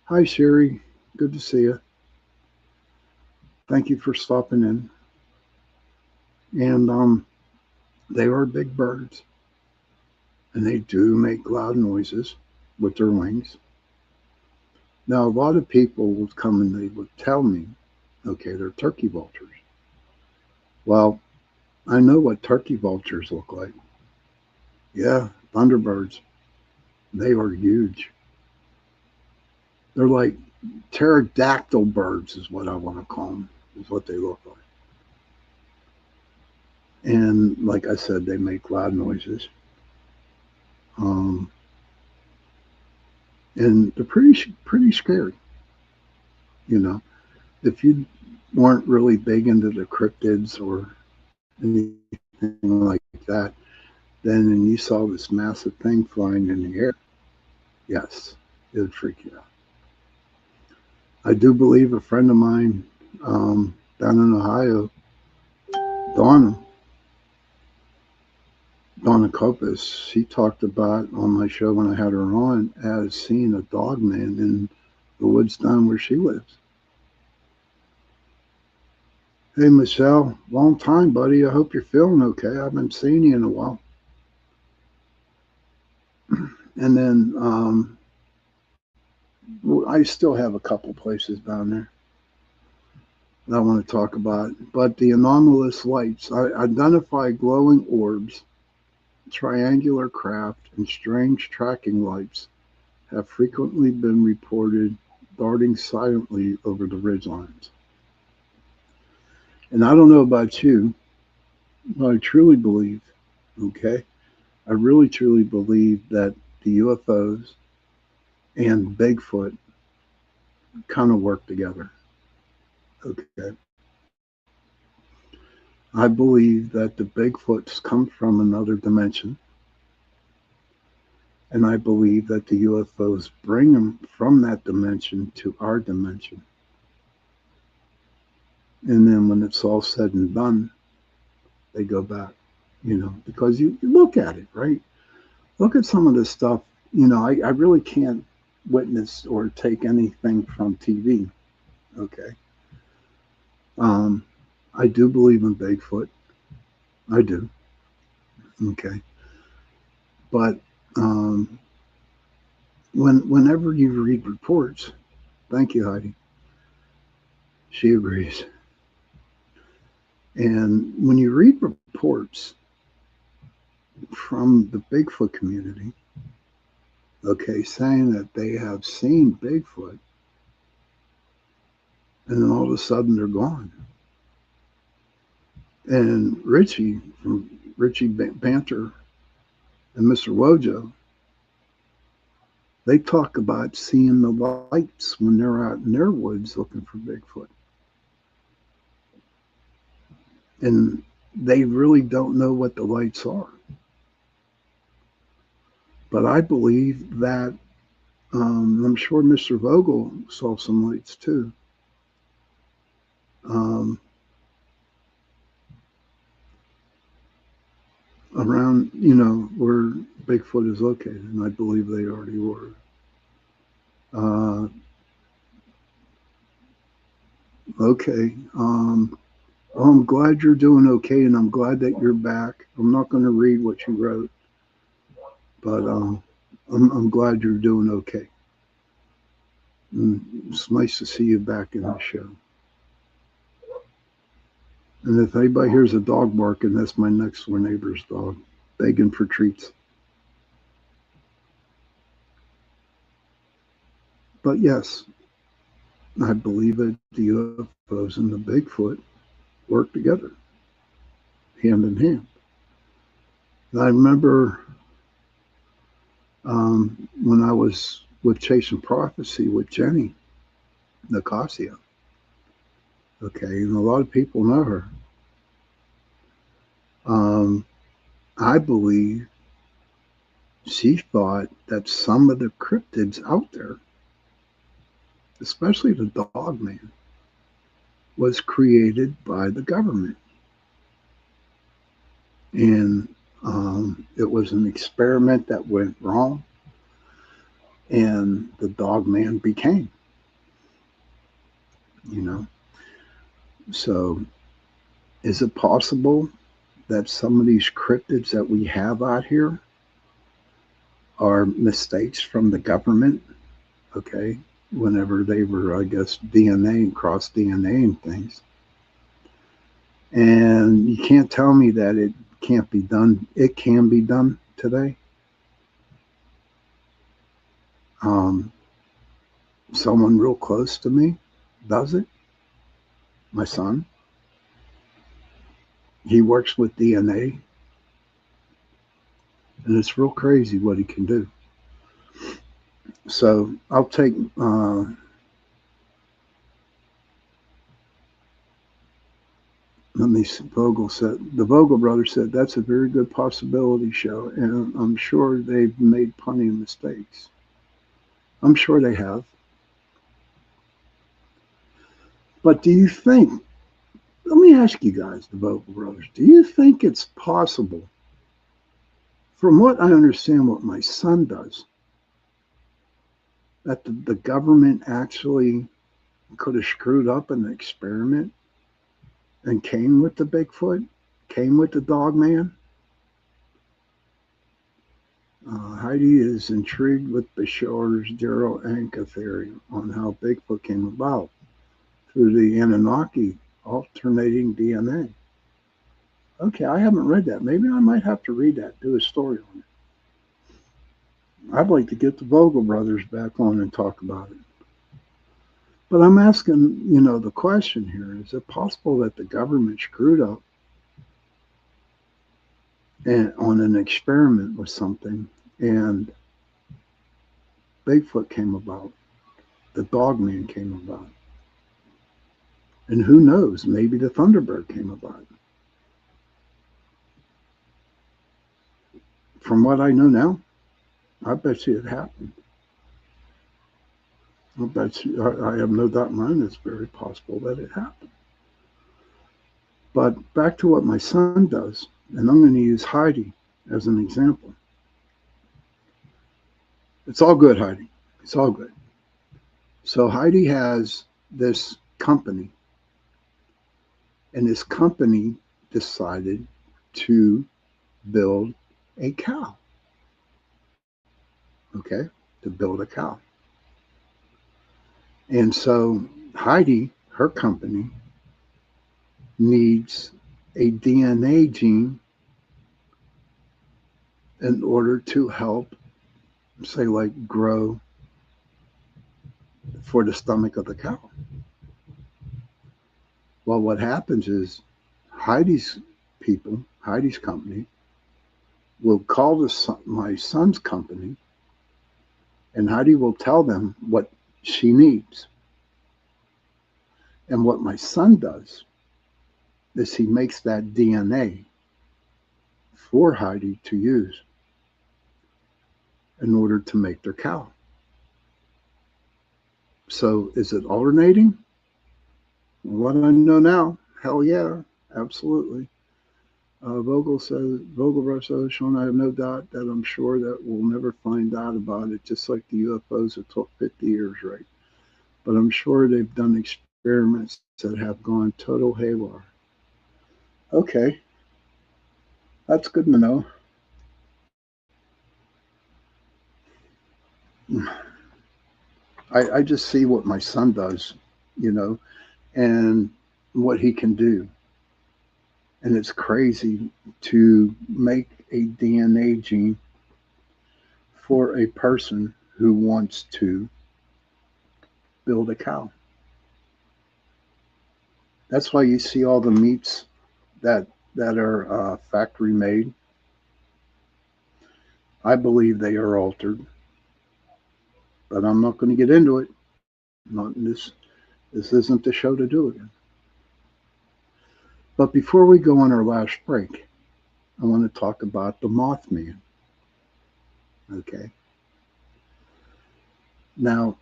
Hi, Sherry. Good to see you. Thank you for stopping in. And they are big birds, and they do make loud noises with their wings. Now, a lot of people would come and they would tell me, okay, they're turkey vultures. Well, I know what turkey vultures look like. Yeah, thunderbirds. They are huge. They're like pterodactyl birds, is what I want to call them, is what they look like. And like I said, they make loud noises. And they're pretty scary. You know, if you weren't really big into the cryptids or anything like that, then and you saw this massive thing flying in the air, yes, it would freak you out. I do believe a friend of mine down in Ohio, Donna, Donna Copus, she talked about on my show when I had her on as seeing a dog man in the woods down where she lives. Hey, Michelle, long time, buddy. I hope you're feeling okay. I haven't seen you in a while. And then I still have a couple places down there that I want to talk about. But the anomalous lights, I identify glowing orbs, triangular craft, and strange tracking lights have frequently been reported darting silently over the ridgelines. And I don't know about you, but I truly believe, okay, I really truly believe that the UFOs and Bigfoot kind of work together. Okay. I believe that the Bigfoots come from another dimension. And I believe that the UFOs bring them from that dimension to our dimension. And then when it's all said and done, they go back, because you look at it, right? look at some of this stuff. I really can't witness or take anything from TV. Okay. Um, I do believe in Bigfoot. I do. Okay. But um, whenever you read reports, thank you, Heidi. She agrees. And when you read reports from the Bigfoot community, okay, saying that they have seen Bigfoot, and then all of a sudden they're gone. And Richie from Richie Banter and Mr. Wojo, they talk about seeing the lights when they're out in their woods looking for Bigfoot. And they really don't know what the lights are. But I believe that I'm sure Mr. Vogel saw some lights too. Um, Around, where Bigfoot is located, and I believe they already were. Uh, okay. Well, I'm glad you're doing okay, and I'm glad that you're back. I'm not going to read what you wrote, but I'm glad you're doing okay. And it's nice to see you back in the show. And if anybody hears a dog barking, that's my next door neighbor's dog, begging for treats. But yes, I believe that the UFOs and the Bigfoot work together, hand in hand. And I remember when I was with Chasing Prophecy with Jenny Nicasio. Okay, and a lot of people know her. Um, I believe she thought that some of the cryptids out there, especially the dog man, was created by the government. And it was an experiment that went wrong, and the dog man became, you know. So, is it possible that some of these cryptids that we have out here are mistakes from the government? Okay, whenever they were, I guess, DNA and cross DNA and things. And you can't tell me that it can't be done. It can be done today. Um, Someone real close to me does it. My son. He works with DNA, and it's real crazy what he can do. So I'll take. Let me see. Vogel said the Vogel brothers said that's a very good possibility show, and I'm sure they've made plenty of mistakes. I'm sure they have. But do you think? Let me ask you guys, the Vogel brothers. Do you think it's possible? From what I understand, what my son does, that the government actually could have screwed up an experiment and came with the Bigfoot, came with the dog man. Heidi is intrigued with Bashar's Darrow Anka theory on how Bigfoot came about through the Anunnaki alternating DNA. Okay, I haven't read that. Maybe I might have to read that, do a story on it. I'd like to get the Vogel brothers back on and talk about it. But I'm asking, the question here, is it possible that the government screwed up and on an experiment with something and Bigfoot came about, the dog man came about? And who knows, maybe the Thunderbird came about. From what I know now, I bet you it happened. I bet you, I have no doubt in mind it's very possible that it happened. But back to what my son does, and I'm going to use Heidi as an example. It's all good, Heidi. It's all good. So Heidi has this company, and this company decided to build a cow. Okay, to build a cow. And so Heidi, her company, needs a DNA gene in order to help, say, like grow for the stomach of the cow. Well, what happens is Heidi's people, Heidi's company, will call my son's company, and Heidi will tell them what she needs. And what my son does is he makes that DNA for Heidi to use in order to make their cow. So is it alternating? What I know now, hell yeah, absolutely. Vogelbrush says, Sean, I have no doubt that I'm sure that we'll never find out about it, just like the UFOs it took 50 years, right? But I'm sure they've done experiments that have gone total haywire. Okay, that's good to know. I just see what my son does, you know, and what he can do. And it's crazy to make a DNA gene for a person who wants to build a cow. That's why you see all the meats that are factory made. I believe they are altered, but I'm not going to get into it. Not in this. This isn't the show to do it in. But before we go on our last break, I want to talk about the Mothman. Okay. Now,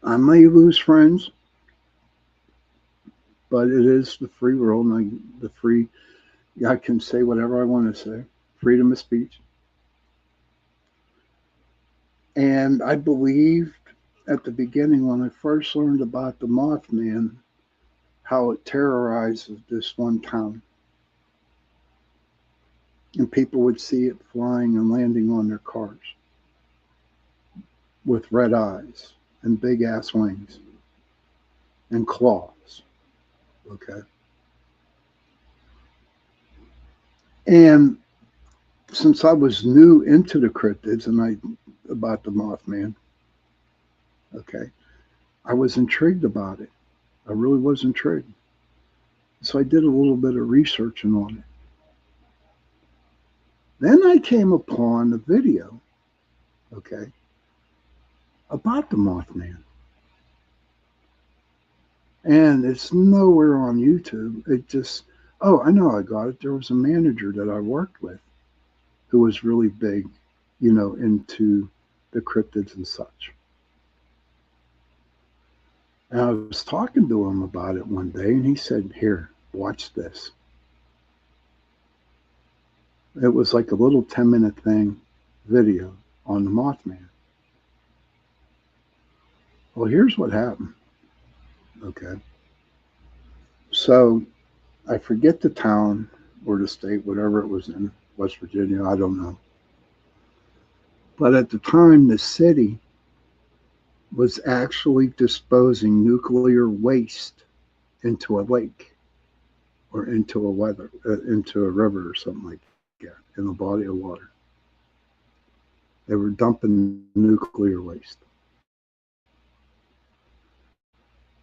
I may lose friends, but it is the free world, and I can say whatever I want to say, freedom of speech. And I believed at the beginning when I first learned about the Mothman, how it terrorized this one town. And people would see it flying and landing on their cars with red eyes and big ass wings and claws. Okay. And since I was new into the cryptids and about the Mothman, okay, I was intrigued about it. I really was intrigued. So I did a little bit of researching on it. Then I came upon a video, okay, about the Mothman. And it's nowhere on YouTube. It just, oh, I know I got it. There was a manager that I worked with who was really big, into the cryptids and such. And I was talking to him about it one day, and he said, here, watch this. It was like a little 10-minute thing, video on the Mothman. Well, here's what happened. Okay. So I forget the town or the state, whatever it was in, West Virginia, I don't know. But at the time, the city was actually disposing nuclear waste into a lake or into into a river or something like that, in a body of water. They were dumping nuclear waste.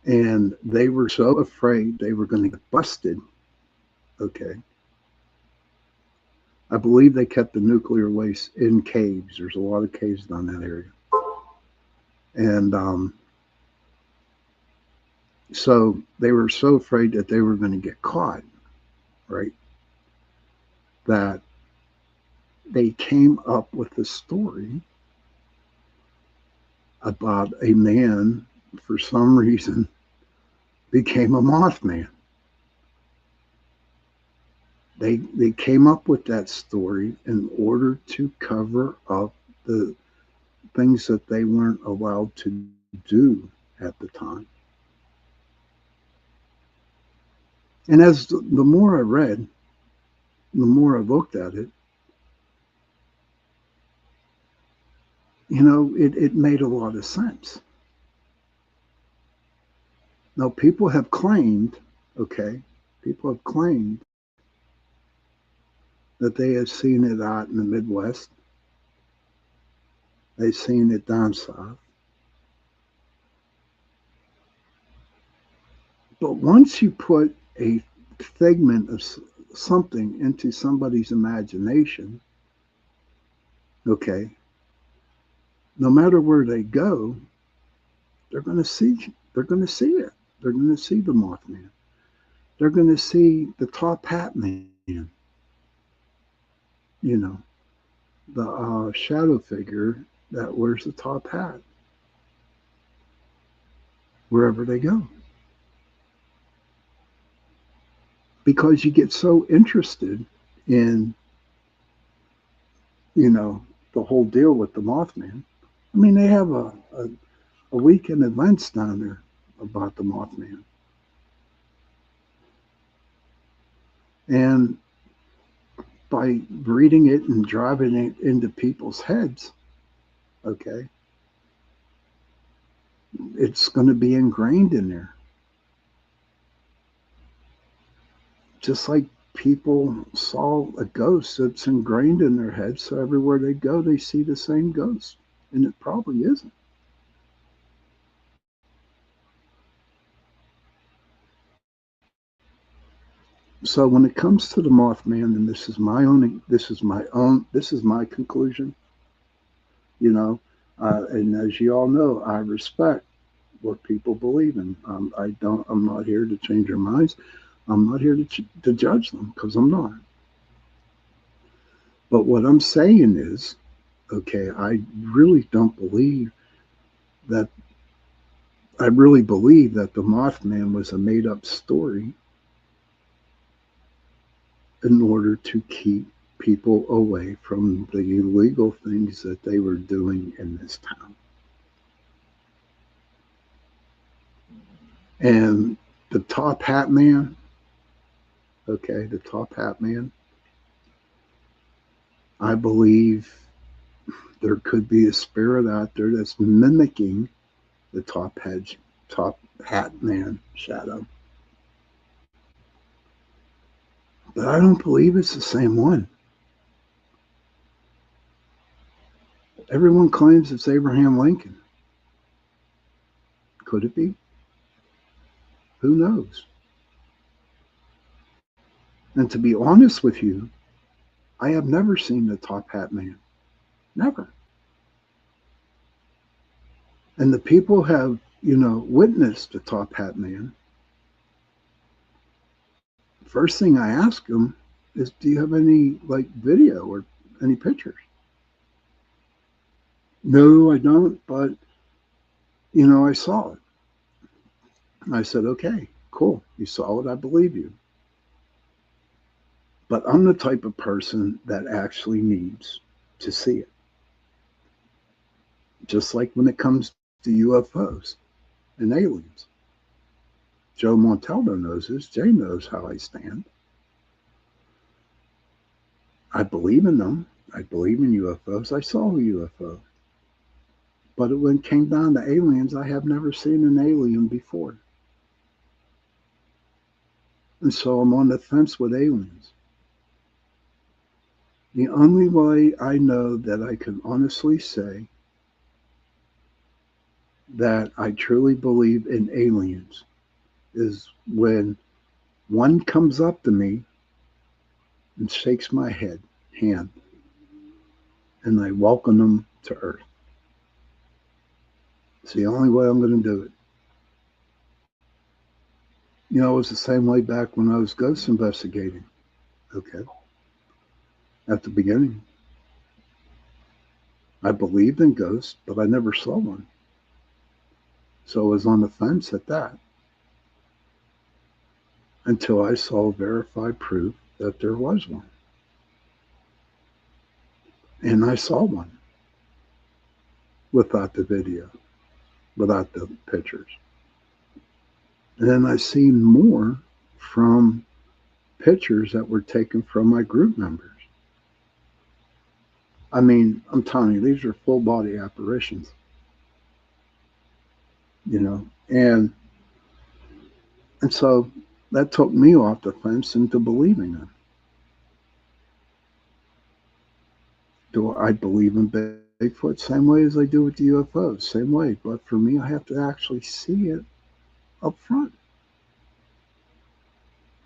And they were so afraid they were going to get busted. Okay. I believe they kept the nuclear waste in caves. There's a lot of caves down that area. And so they were so afraid that they were going to get caught, right? That they came up with a story about a man, for some reason, became a Mothman. They came up with that story in order to cover up the things that they weren't allowed to do at the time. And as the more I read, the more I looked at it, it made a lot of sense. Now, people have claimed, okay, people have claimed that they have seen it out in the Midwest. They've seen it down south. But once you put a figment of something into somebody's imagination, okay, no matter where they go, they're going to see it. They're going to see the Mothman. They're going to see the top hat man, you know, the shadow figure that wears the top hat wherever they go. Because you get so interested in, you know, the whole deal with the Mothman. I mean, they have a weekend events down there about the Mothman. And by reading it and driving it into people's heads, okay, it's going to be ingrained in there. Just like people saw a ghost that's ingrained in their heads, so everywhere they go, they see the same ghost. And it probably isn't. So when it comes to the Mothman, and this is my conclusion, you know, and as you all know, I respect what people believe in. I'm not here to change their minds. I'm not here to judge them because I'm not. But what I'm saying is, okay, that. I really believe that the Mothman was a made up story in order to keep people away from the illegal things that they were doing in this town. And the top hat man, okay, the top hat man, I believe there could be a spirit out there that's mimicking the top hat man shadow. But I don't believe it's the same one. Everyone claims it's Abraham Lincoln. Could it be? Who knows? And to be honest with you, I have never seen the top hat man. Never. And the people have, witnessed the top hat man. First thing I ask them is, do you have any video or any pictures? No, I don't, but I saw it. I said, okay, cool. You saw it. I believe you. But I'm the type of person that actually needs to see it. Just like when it comes to UFOs and aliens. Joe Montaldo knows this. Jay knows how I stand. I believe in them. I believe in UFOs. I saw a UFO. But when it came down to aliens, I have never seen an alien before. And so I'm on the fence with aliens. The only way I know that I can honestly say that I truly believe in aliens is when one comes up to me and shakes my hand, and I welcome them to Earth. It's the only way I'm going to do it. It was the same way back when I was ghost investigating. Okay. At the beginning, I believed in ghosts, but I never saw one. So I was on the fence at that until I saw verified proof that there was one. And I saw one. without the video, without the pictures. And then I seen more from pictures that were taken from my group members. I mean, I'm telling you, these are full body apparitions, you know, and so that took me off the fence into believing them. Do I believe in Bigfoot? Same way as I do with the UFOs, same way. But for me, I have to actually see it up front.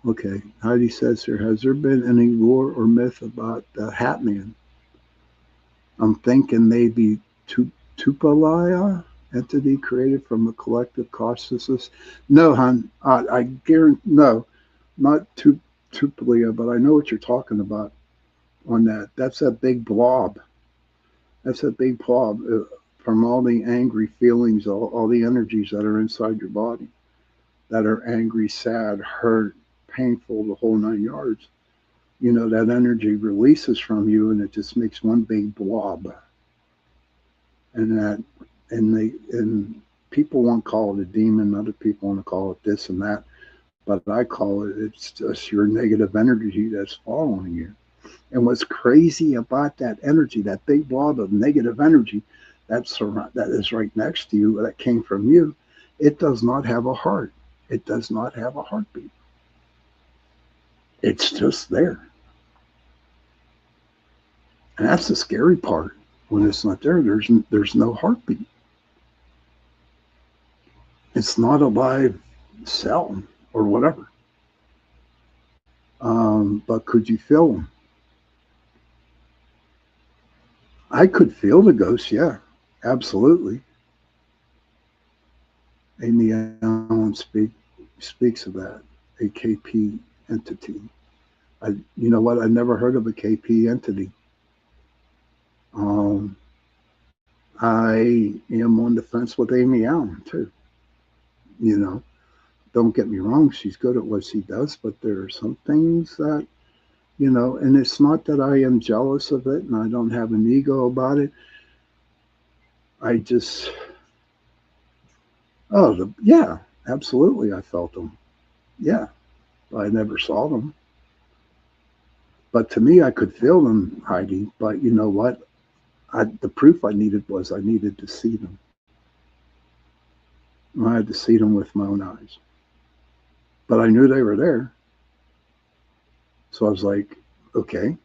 Okay, Heidi says here, has there been any lore or myth about the Hat Man? I'm thinking maybe Tupalaya, entity created from a collective consciousness. No, hon, I guarantee, no, not Tupalia, but I know what you're talking about on that. That's a big blob. That's a big blob from all the angry feelings, all the energies that are inside your body, that are angry, sad, hurt, painful, the whole 9 yards. You know, that energy releases from you and it just makes one big blob. And people won't call it a demon, other people want to call it this and that, but I call it's just your negative energy that's following you. And what's crazy about that energy, that big blob of negative energy that is right next to you, that came from you, it does not have a heart. It does not have a heartbeat. It's just there. And that's the scary part. When it's not there, there's no heartbeat. It's not a live cell or whatever. But could you feel them? I could feel the ghost, yeah, absolutely. Amy Allen speaks of that, a KP entity. You know what? I never heard of a KP entity. I am on the fence with Amy Allen too. You know, don't get me wrong, she's good at what she does, but there are some things that, you know, and it's not that I am jealous of it and I don't have an ego about it. I just, yeah, absolutely, I felt them. Yeah, I never saw them. But to me, I could feel them, Heidi. But you know what? The proof I needed was I needed to see them. I had to see them with my own eyes. But I knew they were there. So I was like, okay,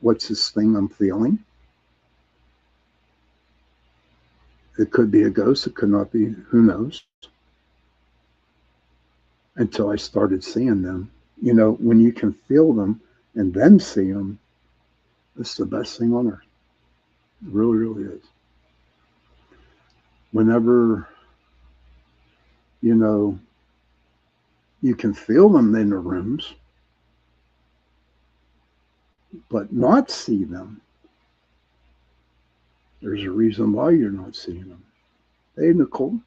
what's this thing I'm feeling? It could be a ghost. It could not be. Who knows? Until I started seeing them. You know, when you can feel them and then see them, it's the best thing on earth. It really, really is. Whenever, you know, you can feel them in the rooms, but not see them, there's a reason why you're not seeing them. Hey, Nicole,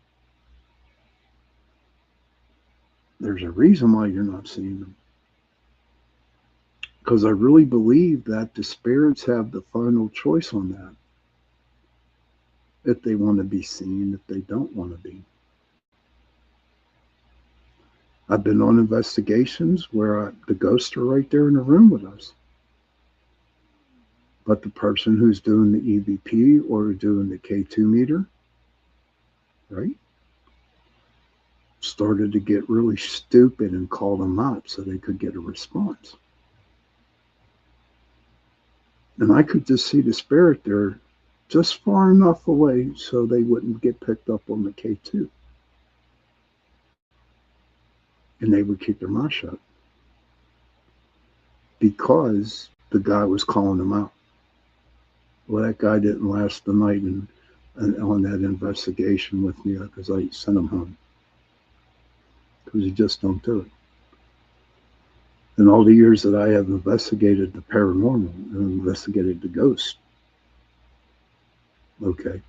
there's a reason why you're not seeing them. Because I really believe that the spirits have the final choice on that. If they want to be seen, if they don't want to be. I've been on investigations where the ghosts are right there in the room with us. But the person who's doing the EVP or doing the K2 meter, right, started to get really stupid and call them out so they could get a response. And I could just see the spirit there just far enough away so they wouldn't get picked up on the K2. And they would keep their mouth shut because the guy was calling them out. Well, that guy didn't last the night and on that investigation with me because I sent him home because you just don't do it. In all the years that I have investigated the paranormal and investigated the ghosts, okay,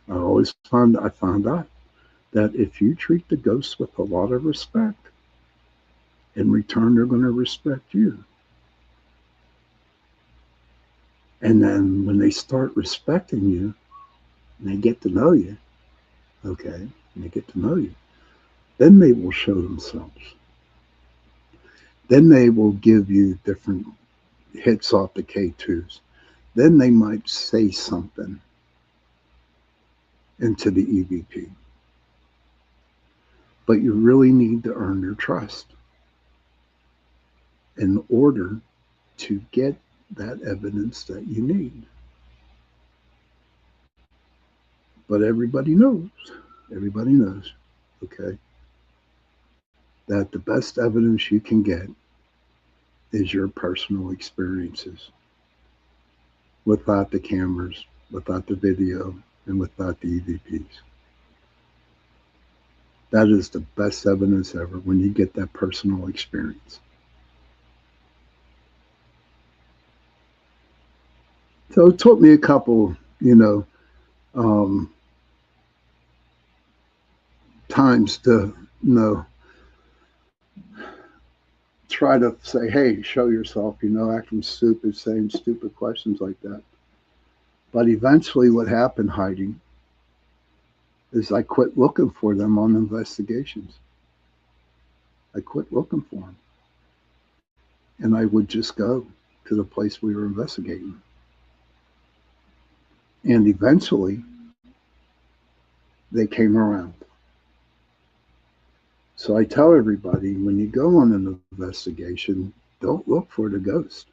I found out that if you treat the ghosts with a lot of respect, in return, they're going to respect you. And then when they start respecting you, and they get to know you, okay, and they get to know you, then they will show themselves. Then they will give you different hits off the K2s. Then they might say something into the EVP. But you really need to earn their trust in order to get that evidence that you need. But everybody knows, okay, that the best evidence you can get is your personal experiences without the cameras, without the video, and without the EVPs. That is the best evidence ever when you get that personal experience. So it took me a couple, um, times to, try to say, hey, show yourself, acting stupid, saying stupid questions like that. But eventually, what happened, Heidi, is I quit looking for them on investigations. I quit looking for them. And I would just go to the place we were investigating. And eventually, they came around. So I tell everybody when you go on an investigation, don't look for the ghost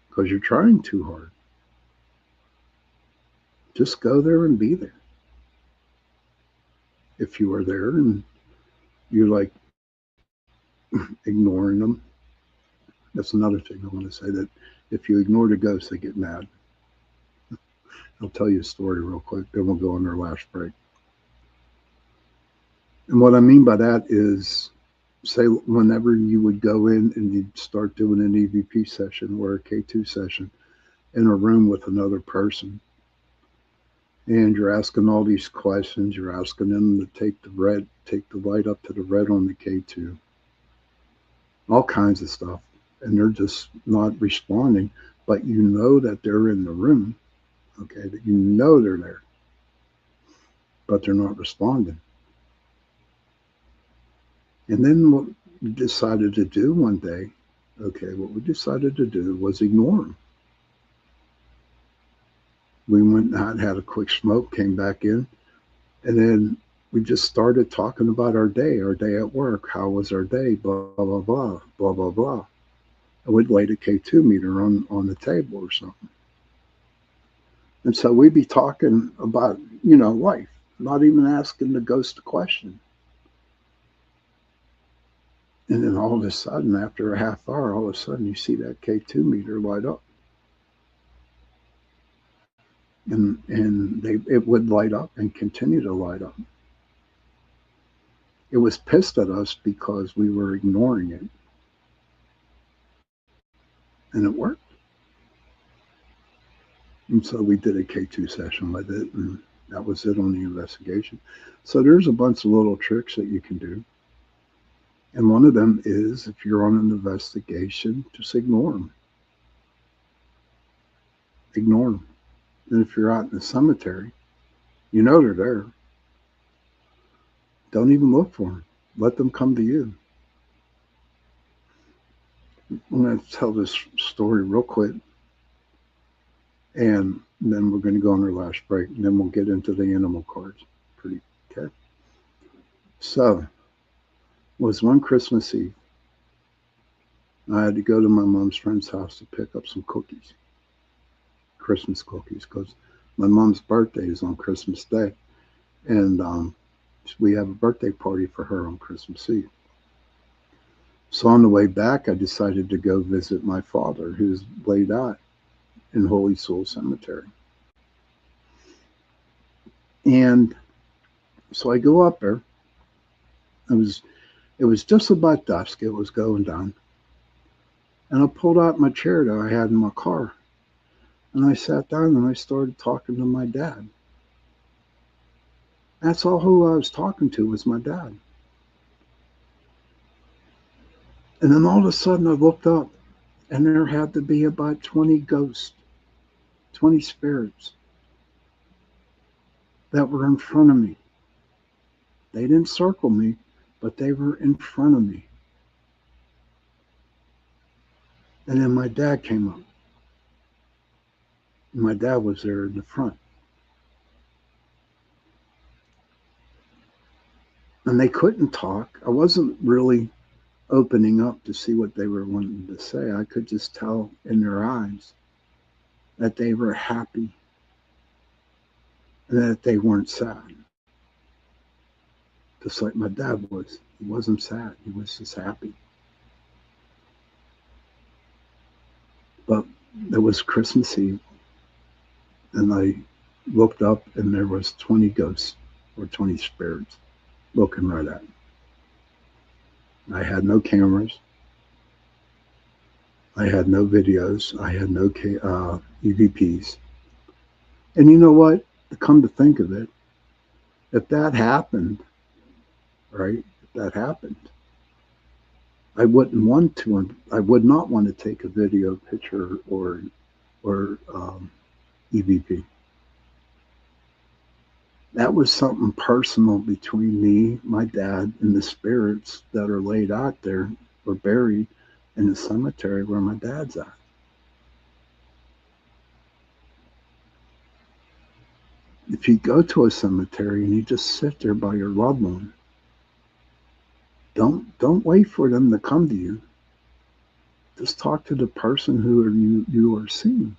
because you're trying too hard. Just go there and be there. If you are there and you're like ignoring them, that's another thing I want to say, that if you ignore the ghost, they get mad. I'll tell you a story real quick, then we'll go on our last break. And what I mean by that is, say, whenever you would go in and you'd start doing an EVP session or a K2 session in a room with another person, and you're asking all these questions, you're asking them to take the light up to the red on the K2, all kinds of stuff, and they're just not responding, but you know that they're in the room, okay, that you know they're there, but they're not responding. And then what we decided to do one day, okay, what we decided to do was ignore them. We went and had a quick smoke, came back in, and then we just started talking about our day at work. How was our day? Blah, blah, blah, blah, blah, blah. And we'd light a K2 meter on the table or something. And so we'd be talking about, life, not even asking the ghost a question. And then all of a sudden, after a half hour, all of a sudden you see that K2 meter light up. And it would light up and continue to light up. It was pissed at us because we were ignoring it. And it worked. And so we did a K2 session with it, and that was it on the investigation. So there's a bunch of little tricks that you can do. And one of them is, if you're on an investigation, just ignore them. Ignore them. And if you're out in the cemetery, you know they're there. Don't even look for them. Let them come to you. I'm going to tell this story real quick, and then we're going to go on our last break, and then we'll get into the animal cards. Okay. So, it was one Christmas Eve. I had to go to my mom's friend's house to pick up some cookies, Christmas cookies, because my mom's birthday is on Christmas Day, and we have a birthday party for her on Christmas Eve. So on the way back, I decided to go visit my father, who's laid out in Holy Soul Cemetery. And so I go up there. It was just about dusk. It was going down. And I pulled out my chair that I had in my car. And I sat down and I started talking to my dad. That's all who I was talking to was my dad. And then all of a sudden I looked up, and there had to be about 20 ghosts, 20 spirits that were in front of me. They didn't circle me, but they were in front of me. And then my dad came up. My dad was there in the front. And they couldn't talk. I wasn't really opening up to see what they were wanting to say. I could just tell in their eyes that they were happy and that they weren't sad. Just like my dad was. He wasn't sad. He was just happy. But it was Christmas Eve, and I looked up and there was 20 ghosts or 20 spirits looking right at me. I had no cameras. I had no videos. I had no EVPs. And you know what? To come to think of it, if that happened, right? If that happened, I would not want to take a video, picture, or EVP. That was something personal between me, my dad, and the spirits that are laid out there or buried in the cemetery where my dad's at. If you go to a cemetery and you just sit there by your loved one, don't wait for them to come to you. Just talk to the person who you are seeing.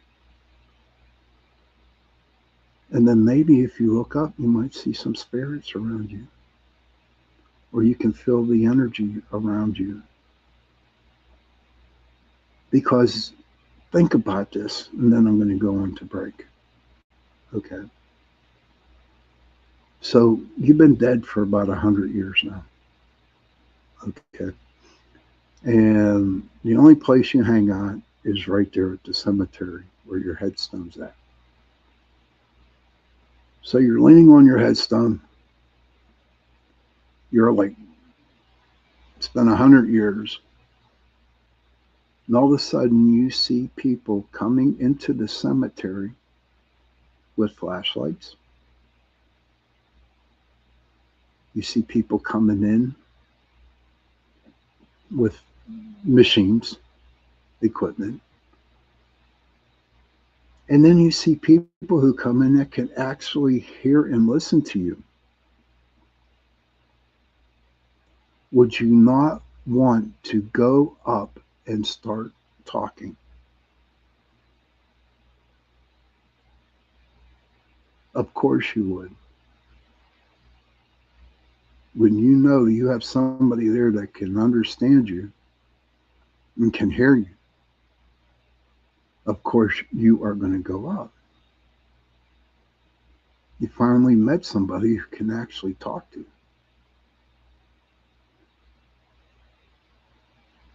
And then maybe if you look up, you might see some spirits around you. Or you can feel the energy around you. Because think about this, and then I'm going to go on to break. Okay. So you've been dead for about 100 years now. Okay. And the only place you hang out is right there at the cemetery where your headstone's at. So you're leaning on your headstone. You're like, it's been 100 years. And all of a sudden you see people coming into the cemetery with flashlights. You see people coming in with machines, equipment. And then you see people who come in that can actually hear and listen to you. Would you not want to go up and start talking? Of course you would. When you know you have somebody there that can understand you and can hear you, of course you are going to go up. You finally met somebody you can actually talk to.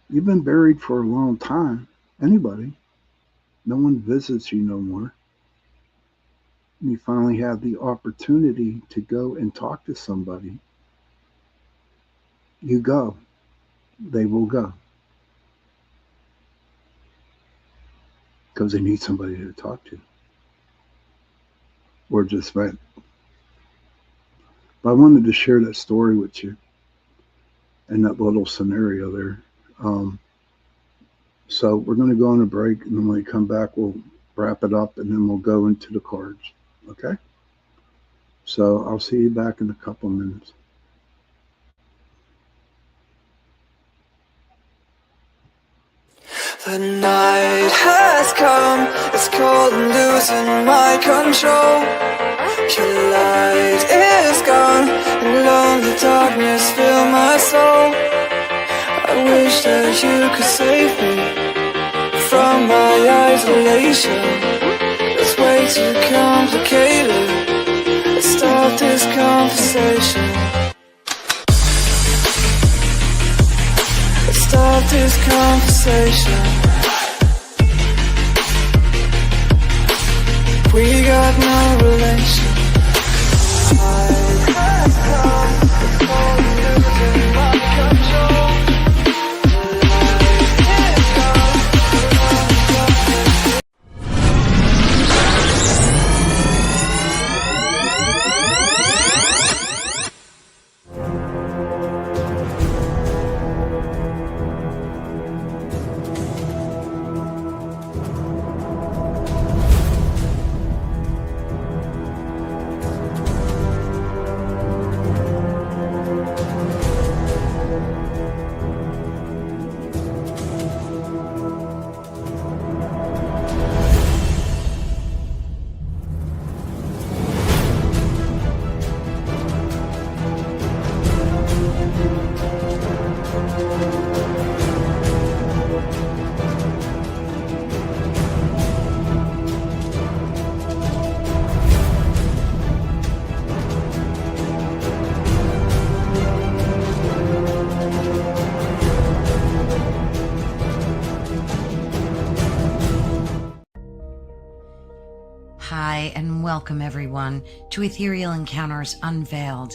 You've been buried for a long time. Anybody. No one visits you no more. And you finally have the opportunity to go and talk to somebody. You go. They will go. Because they need somebody to talk to. Or just vent. But I wanted to share that story with you. And that little scenario there. So we're going to go on a break, and then when we come back, we'll wrap it up, and then we'll go into the cards. Okay? So I'll see you back in a couple of minutes. The night has come, it's cold and losing my control. Your light is gone, and lonely darkness fill my soul. I wish that you could save me from my isolation. It's way too complicated. Let's start this conversation. Let's start this conversation. We got no relation. I have come for losing my control. welcome everyone to Ethereal Encounters Unveiled.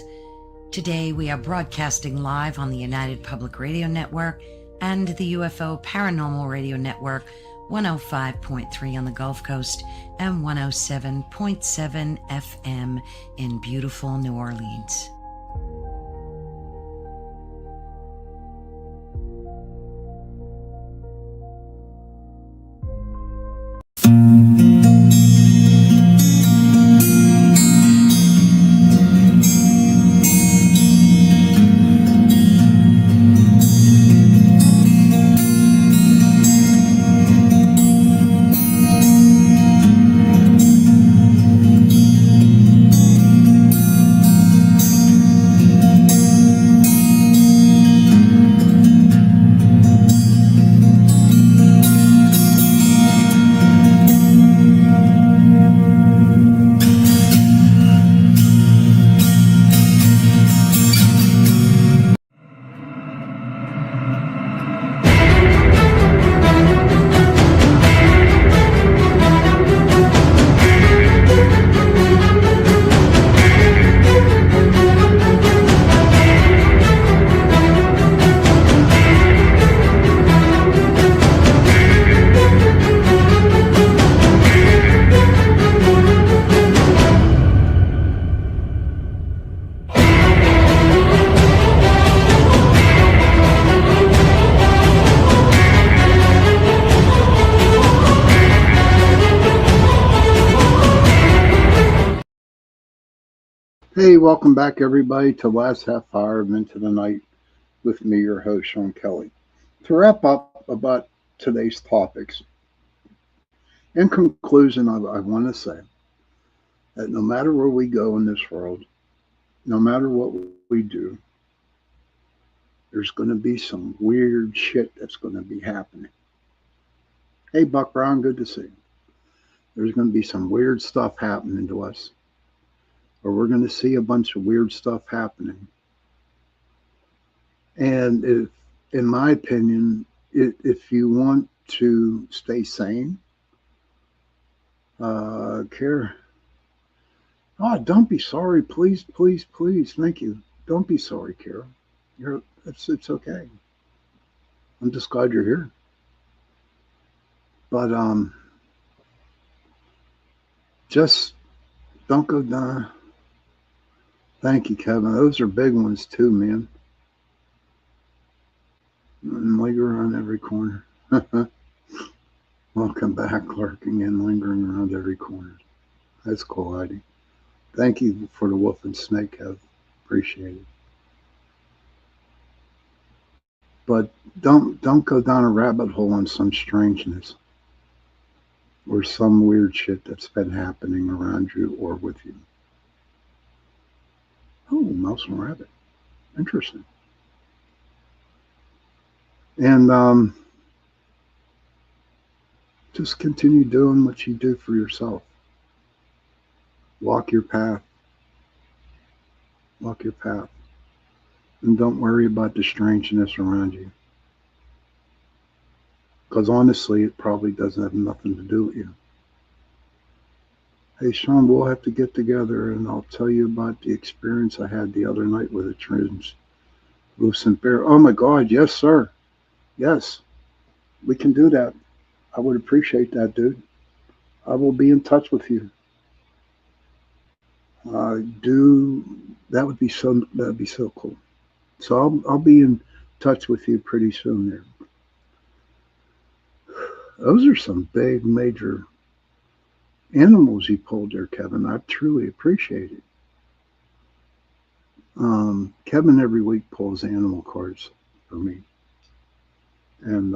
Today we are broadcasting live on the United Public Radio Network and the UFO Paranormal Radio Network, 105.3 on the Gulf Coast and 107.7 FM in beautiful New Orleans. Hey, welcome back, everybody, to last half hour of Into the Night with me, your host, Sean Kelly. To wrap up about today's topics, in conclusion, I want to say that no matter where we go in this world, no matter what we do, there's going to be some weird shit that's going to be happening. Hey, Buck Brown, good to see you. There's going to be some weird stuff happening to us, or we're going to see a bunch of weird stuff happening. And if, in my opinion, if you want to stay sane, care. Oh, don't be sorry, please, please, please. Thank you. Don't be sorry, Kara. It's okay. I'm just glad you're here. But just don't go down. Thank you, Kevin. Those are big ones too, man. And linger around every corner. Welcome back, lurking and lingering around every corner. That's cool, Heidi. Thank you for the wolf and snake, Kev. Appreciate it. But don't go down a rabbit hole on some strangeness or some weird shit that's been happening around you or with you. Oh, mouse and rabbit. Interesting. And just continue doing what you do for yourself. Walk your path. Walk your path. And don't worry about the strangeness around you. Because honestly, it probably doesn't have nothing to do with you. Hey, Sean, we'll have to get together and I'll tell you about the experience I had the other night with a translucent bear. Oh my God, yes, sir. Yes, we can do that. I would appreciate that, dude. I will be in touch with you. That would be so cool. So I'll be in touch with you pretty soon there. Those are some big major animals you pulled there, Kevin. I truly appreciate it. Kevin every week pulls animal cards for me. And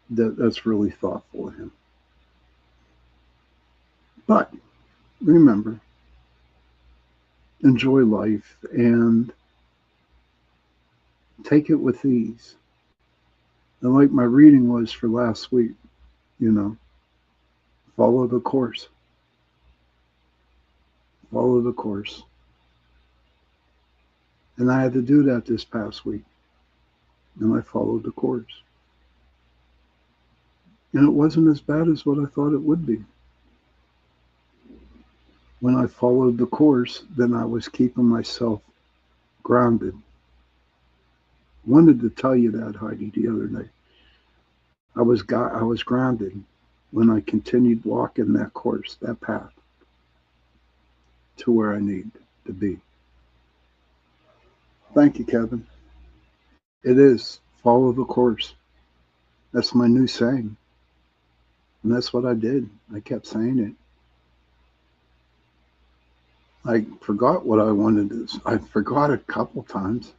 that's really thoughtful of him. But remember, enjoy life and take it with ease. And like my reading was for last week, follow the course. Follow the course. And I had to do that this past week. And I followed the course. And it wasn't as bad as what I thought it would be. When I followed the course, then I was keeping myself grounded. Wanted to tell you that, Heidi, the other day. I was grounded when I continued walking that course, that path to where I need to be. Thank you, Kevin. It is follow the course. That's my new saying. And that's what I did. I kept saying it. I forgot what I wanted to. I forgot a couple times.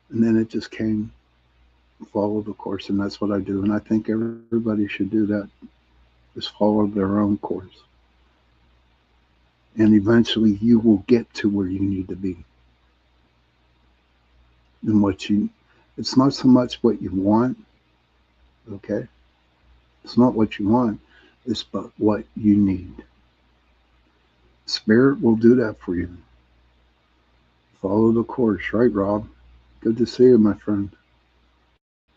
And then it just came, follow the course. And that's what I do. And I think everybody should do that, is follow their own course. And eventually you will get to where you need to be. And it's not so much what you want, okay? It's not what you want, it's but what you need. Spirit will do that for you. Follow the course, right, Rob? Good to see you, my friend.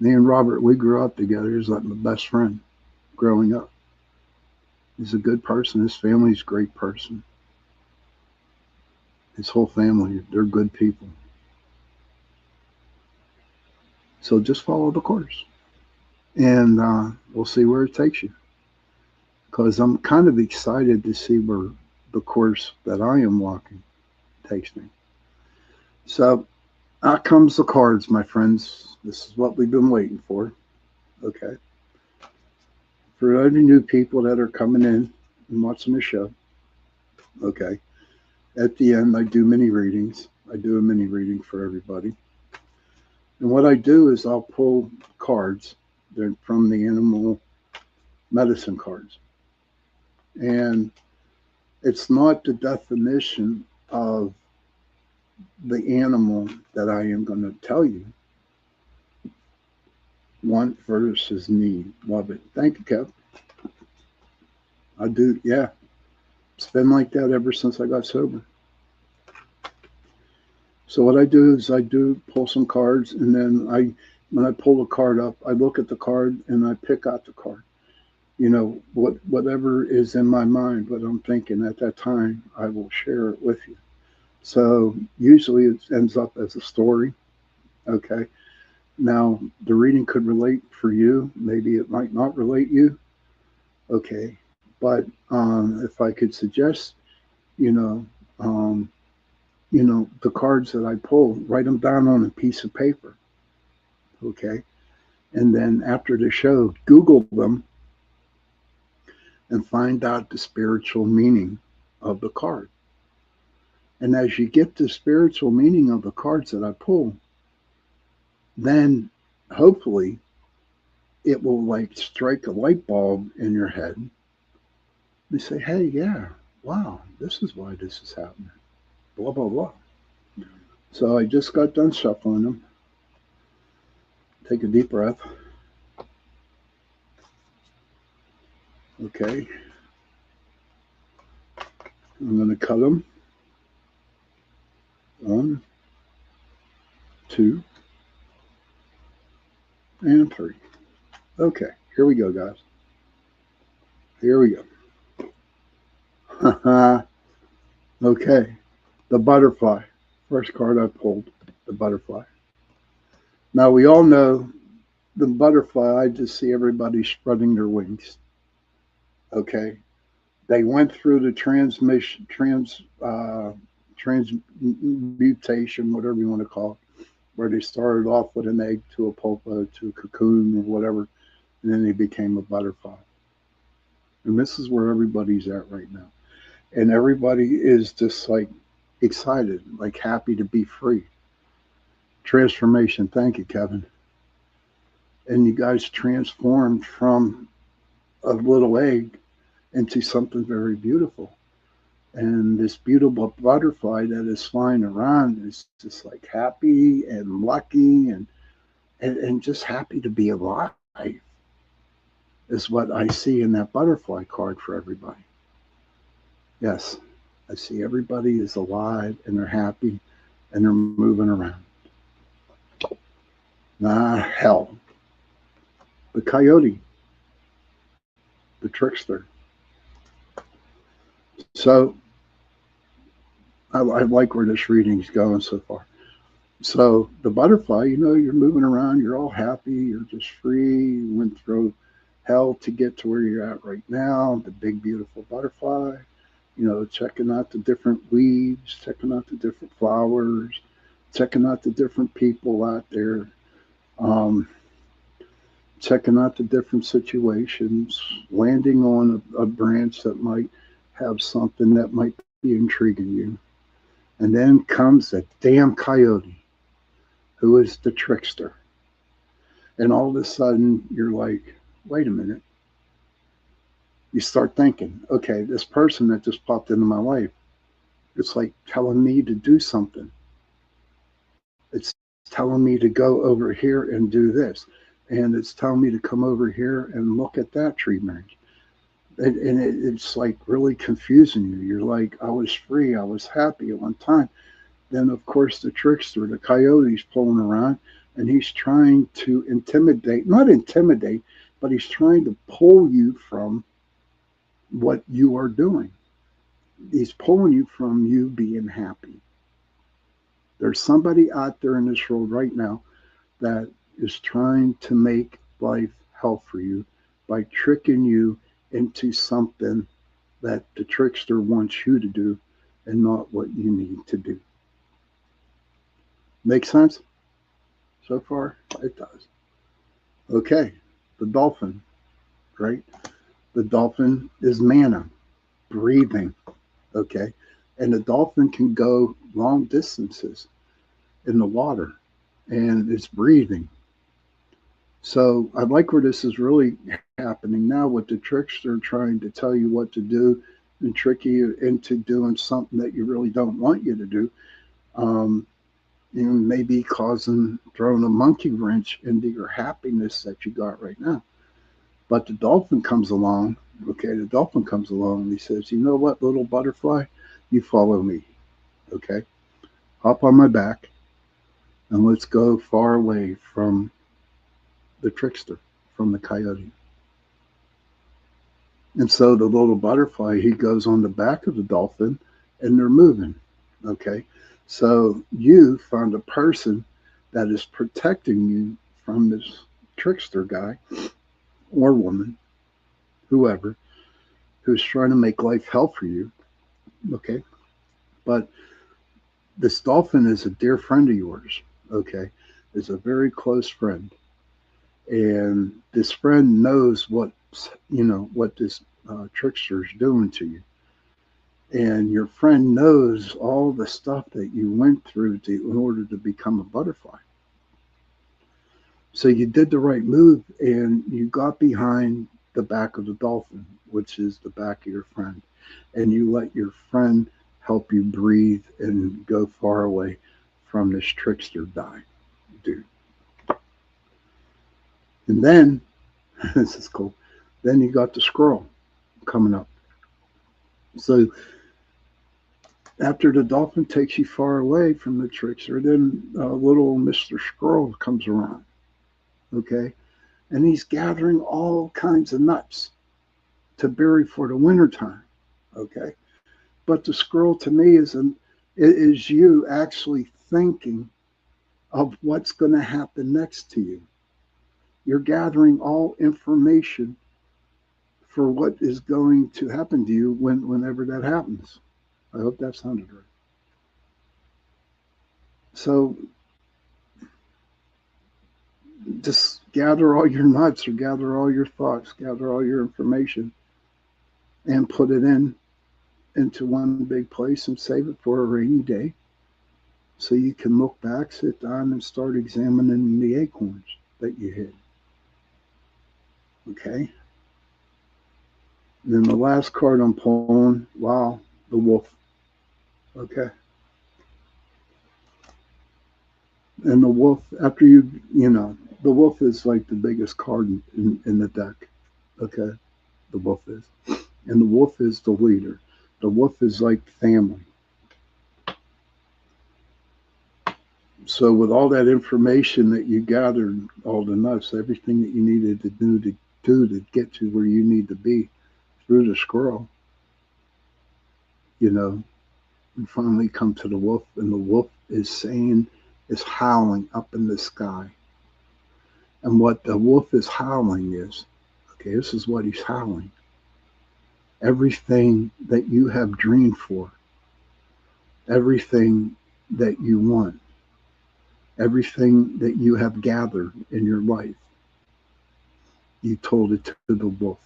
Me and Robert, we grew up together. He's like my best friend growing up. He's a good person. His family's a great person. His whole family, they're good people. So just follow the course. And we'll see where it takes you. Because I'm kind of excited to see where the course that I am walking takes me. So out comes the cards, my friends. This is what we've been waiting for. Okay. For any new people that are coming in and watching the show, okay. At the end, I do mini readings. I do a mini reading for everybody. And what I do is I'll pull cards. They're from the animal medicine cards. And it's not the definition of the animal that I am going to tell you. Want versus need. Love it. Thank you, Kev. I do, yeah. It's been like that ever since I got sober. So what I do is I do pull some cards, and then when I pull the card up, I look at the card and I pick out the card. You know, whatever is in my mind, what I'm thinking at that time, I will share it with you. So usually it ends up as a story. Okay. Now the reading could relate for you. Maybe it might not relate you. Okay. But if I could suggest, you know, um, the cards that I pull, write them down on a piece of paper. Okay. And then after the show, Google them and find out the spiritual meaning of the card. And as you get the spiritual meaning of the cards that I pull, then hopefully it will like strike a light bulb in your head. You say, hey, yeah, wow, this is why this is happening. Blah, blah, blah. So I just got done shuffling them. Take a deep breath. Okay. I'm going to cut them. 1, 2, and 3. Okay, here we go, guys. Here we go. Okay, the butterfly. First card I pulled, the butterfly. Now we all know the butterfly, I just see everybody spreading their wings. Okay, they went through the transmutation, whatever you want to call it, where they started off with an egg to a pupa to a cocoon or whatever, and then they became a butterfly. And this is where everybody's at right now. And everybody is just like excited, like happy to be free. Transformation. Thank you, Kevin. And you guys transformed from a little egg into something very beautiful. And this beautiful butterfly that is flying around is just like happy and lucky and just happy to be alive, is what I see in that butterfly card for everybody. Yes, I see everybody is alive and they're happy and they're moving around. Hell. The coyote, the trickster. So I like where this reading's going so far. So the butterfly, you're moving around, you're all happy, you're just free, you went through hell to get to where you're at right now, the big, beautiful butterfly, checking out the different weeds, checking out the different flowers, checking out the different people out there, um, checking out the different situations, landing on a branch that might have something that might be intriguing you. And then comes the damn coyote, who is the trickster. And all of a sudden, you're like, wait a minute. You start thinking, okay, this person that just popped into my life, it's like telling me to do something. It's telling me to go over here and do this. And it's telling me to come over here and look at that tree branch. It's like really confusing you. You're like, I was free, I was happy at one time. Then, of course, the trickster, the coyote's pulling around and he's trying to not intimidate, but he's trying to pull you from what you are doing. He's pulling you from you being happy. There's somebody out there in this world right now that is trying to make life hell for you by tricking you into something that the trickster wants you to do and not what you need to do. Make sense? So far, it does. Okay, the dolphin, right? The dolphin is mana, breathing, okay? And the dolphin can go long distances in the water and it's breathing. So I like where this is really happening now with the trickster trying to tell you what to do and trick you into doing something that you really don't want you to do. Um, maybe throwing a monkey wrench into your happiness that you got right now. But the dolphin comes along, okay, the dolphin comes along and he says, you know what, little butterfly, you follow me, okay? Hop on my back and let's go far away from the trickster, from the coyote. And so the little butterfly, he goes on the back of the dolphin and they're moving, okay? So you found a person that is protecting you from this trickster guy or woman, whoever, who's trying to make life hell for you, okay? But this dolphin is a dear friend of yours, okay? Is a very close friend. And this friend knows what this trickster is doing to you. And your friend knows all the stuff that you went through in order to become a butterfly. So you did the right move and you got behind the back of the dolphin, which is the back of your friend. And you let your friend help you breathe and go far away from this trickster dude. And then, this is cool, then you got the squirrel coming up. So after the dolphin takes you far away from the trickster, then little Mr. Squirrel comes around, okay? And he's gathering all kinds of nuts to bury for the wintertime, okay? But the squirrel to me is you actually thinking of what's going to happen next to you. You're gathering all information for what is going to happen to you whenever that happens. I hope that sounded right. So just gather all your nuts or gather all your thoughts, gather all your information and put it into one big place and save it for a rainy day so you can look back, sit down, and start examining the acorns that you hid. Okay? And then the last card I'm pulling, wow, the wolf. Okay? And the wolf, after the wolf is like the biggest card in the deck. Okay? The wolf is. And the wolf is the leader. The wolf is like family. So with all that information that you gathered, all the nuts, everything that you needed to do to get to where you need to be through the squirrel, you know, and finally come to the wolf, and the wolf is howling up in the sky. And what the wolf is howling is, okay, this is what he's howling. Everything that you have dreamed for, everything that you want, everything that you have gathered in your life, you told it to the wolf.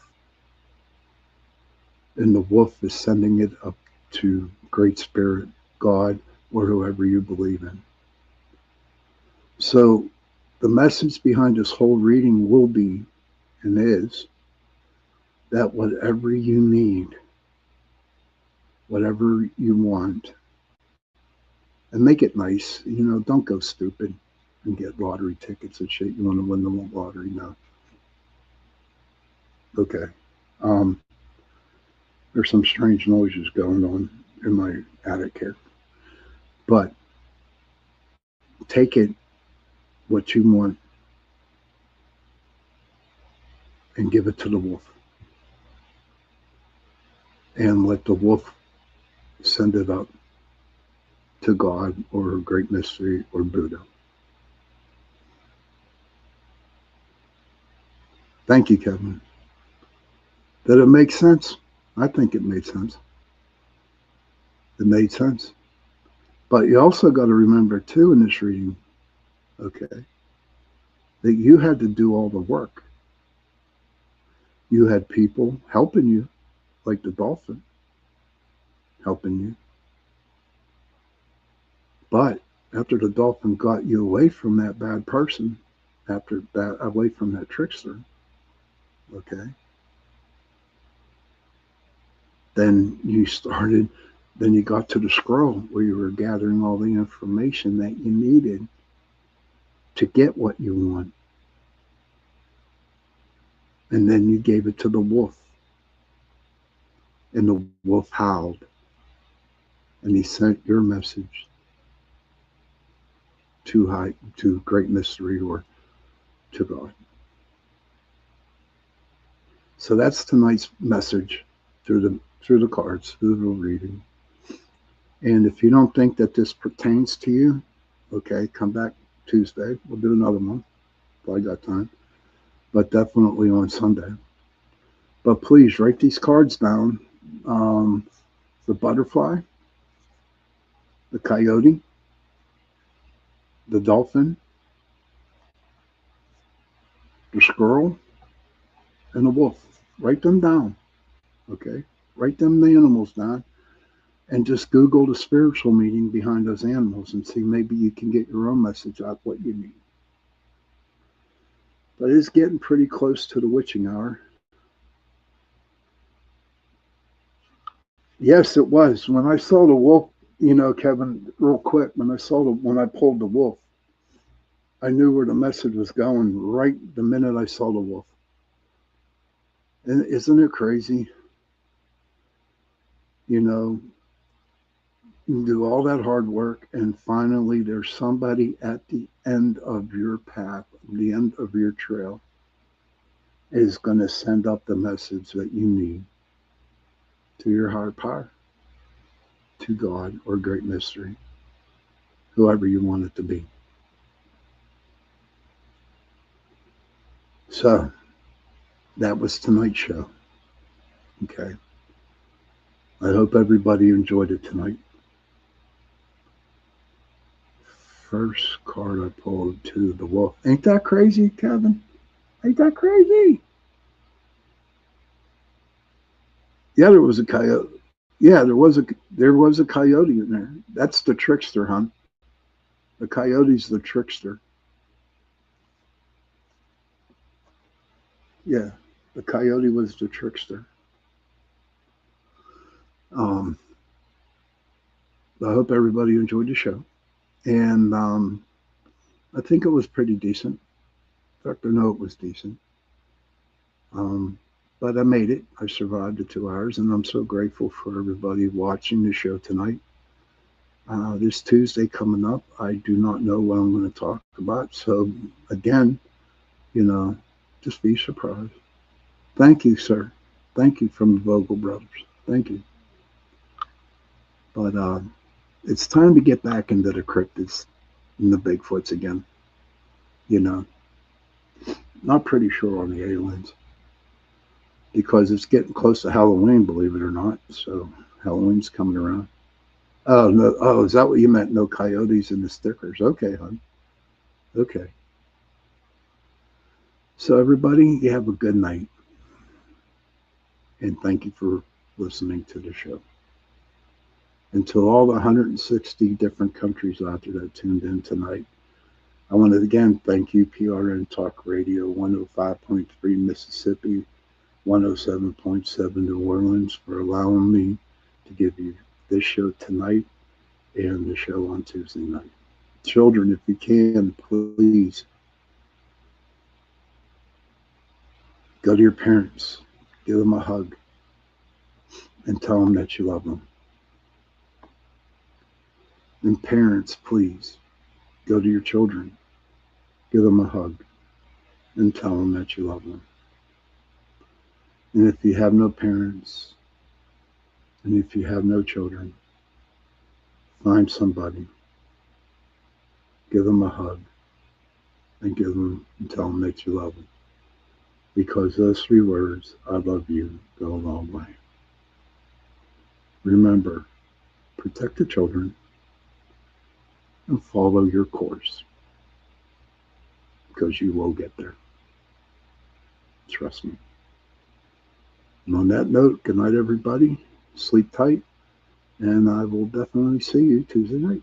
And the wolf is sending it up to Great Spirit, God, or whoever you believe in. So the message behind this whole reading will be, and is, that whatever you need, whatever you want, and make it nice, don't go stupid and get lottery tickets and shit. You want to win the lottery? No. Okay. Um, there's some strange noises going on in my attic here. But take it what you want and give it to the wolf. And let the wolf send it up to God or Great Mystery or Buddha. Thank you, Kevin. Did it make sense? I think it made sense. It made sense. But you also got to remember, too, in this reading, okay, that you had to do all the work. You had people helping you, like the dolphin helping you. But after the dolphin got you away from that bad person, away from that trickster, okay, then you got to the scroll where you were gathering all the information that you needed to get what you want. And then you gave it to the wolf. And the wolf howled. And he sent your message to Great Mystery or to God. So that's tonight's message through the cards, through the reading. And if you don't think that this pertains to you, okay, come back Tuesday. We'll do another one if I got time. But definitely on Sunday. But please write these cards down. The butterfly, the coyote, the dolphin, the squirrel, and the wolf. Write them down, okay? Write them animals down and just Google the spiritual meaning behind those animals and see maybe you can get your own message out what you need. But it's getting pretty close to the witching hour. Yes, it was. When I saw the wolf, Kevin, real quick, when I pulled the wolf, I knew where the message was going right the minute I saw the wolf. And isn't it crazy? You do all that hard work, and finally there's somebody at the end of your path, the end of your trail, is going to send up the message that you need to your higher power, to God or Great Mystery, whoever you want it to be. So that was tonight's show. Okay. I hope everybody enjoyed it tonight. First card I pulled to the wolf. Ain't that crazy, Kevin? Ain't that crazy? Yeah, there was a coyote. Yeah, there was a coyote in there. That's the trickster, hon. The coyote's the trickster. Yeah, the coyote was the trickster. Um, I hope everybody enjoyed the show, and I think it was pretty decent. In fact, I know it was decent. Um, but I made it. I survived the 2 hours, and I'm so grateful for everybody watching the show tonight. This Tuesday coming up, I do not know what I'm going to talk about. So, again, you know, just be surprised. Thank you, sir. Thank you from the Vogel Brothers. Thank you. But it's time to get back into the cryptids and the Bigfoots again. You know, not pretty sure on the aliens because it's getting close to Halloween, believe it or not. So Halloween's coming around. Oh no! Oh, is that what you meant? No coyotes in the stickers? Okay, hon. Okay. So everybody, you have a good night, and thank you for listening to the show. And to all the 160 different countries out there that tuned in tonight, I want to again thank you, PRN Talk Radio 105.3 Mississippi, 107.7 New Orleans, for allowing me to give you this show tonight and the show on Tuesday night. Children, if you can, please go to your parents, give them a hug, and tell them that you love them. And parents, please go to your children, give them a hug, and tell them that you love them. And if you have no parents, and if you have no children, find somebody, give them a hug, and give them and tell them that you love them. Because those 3 words, I love you, go a long way. Remember, protect the children and follow your course, because you will get there. Trust me. And on that note, good night, everybody. Sleep tight, and I will definitely see you Tuesday night.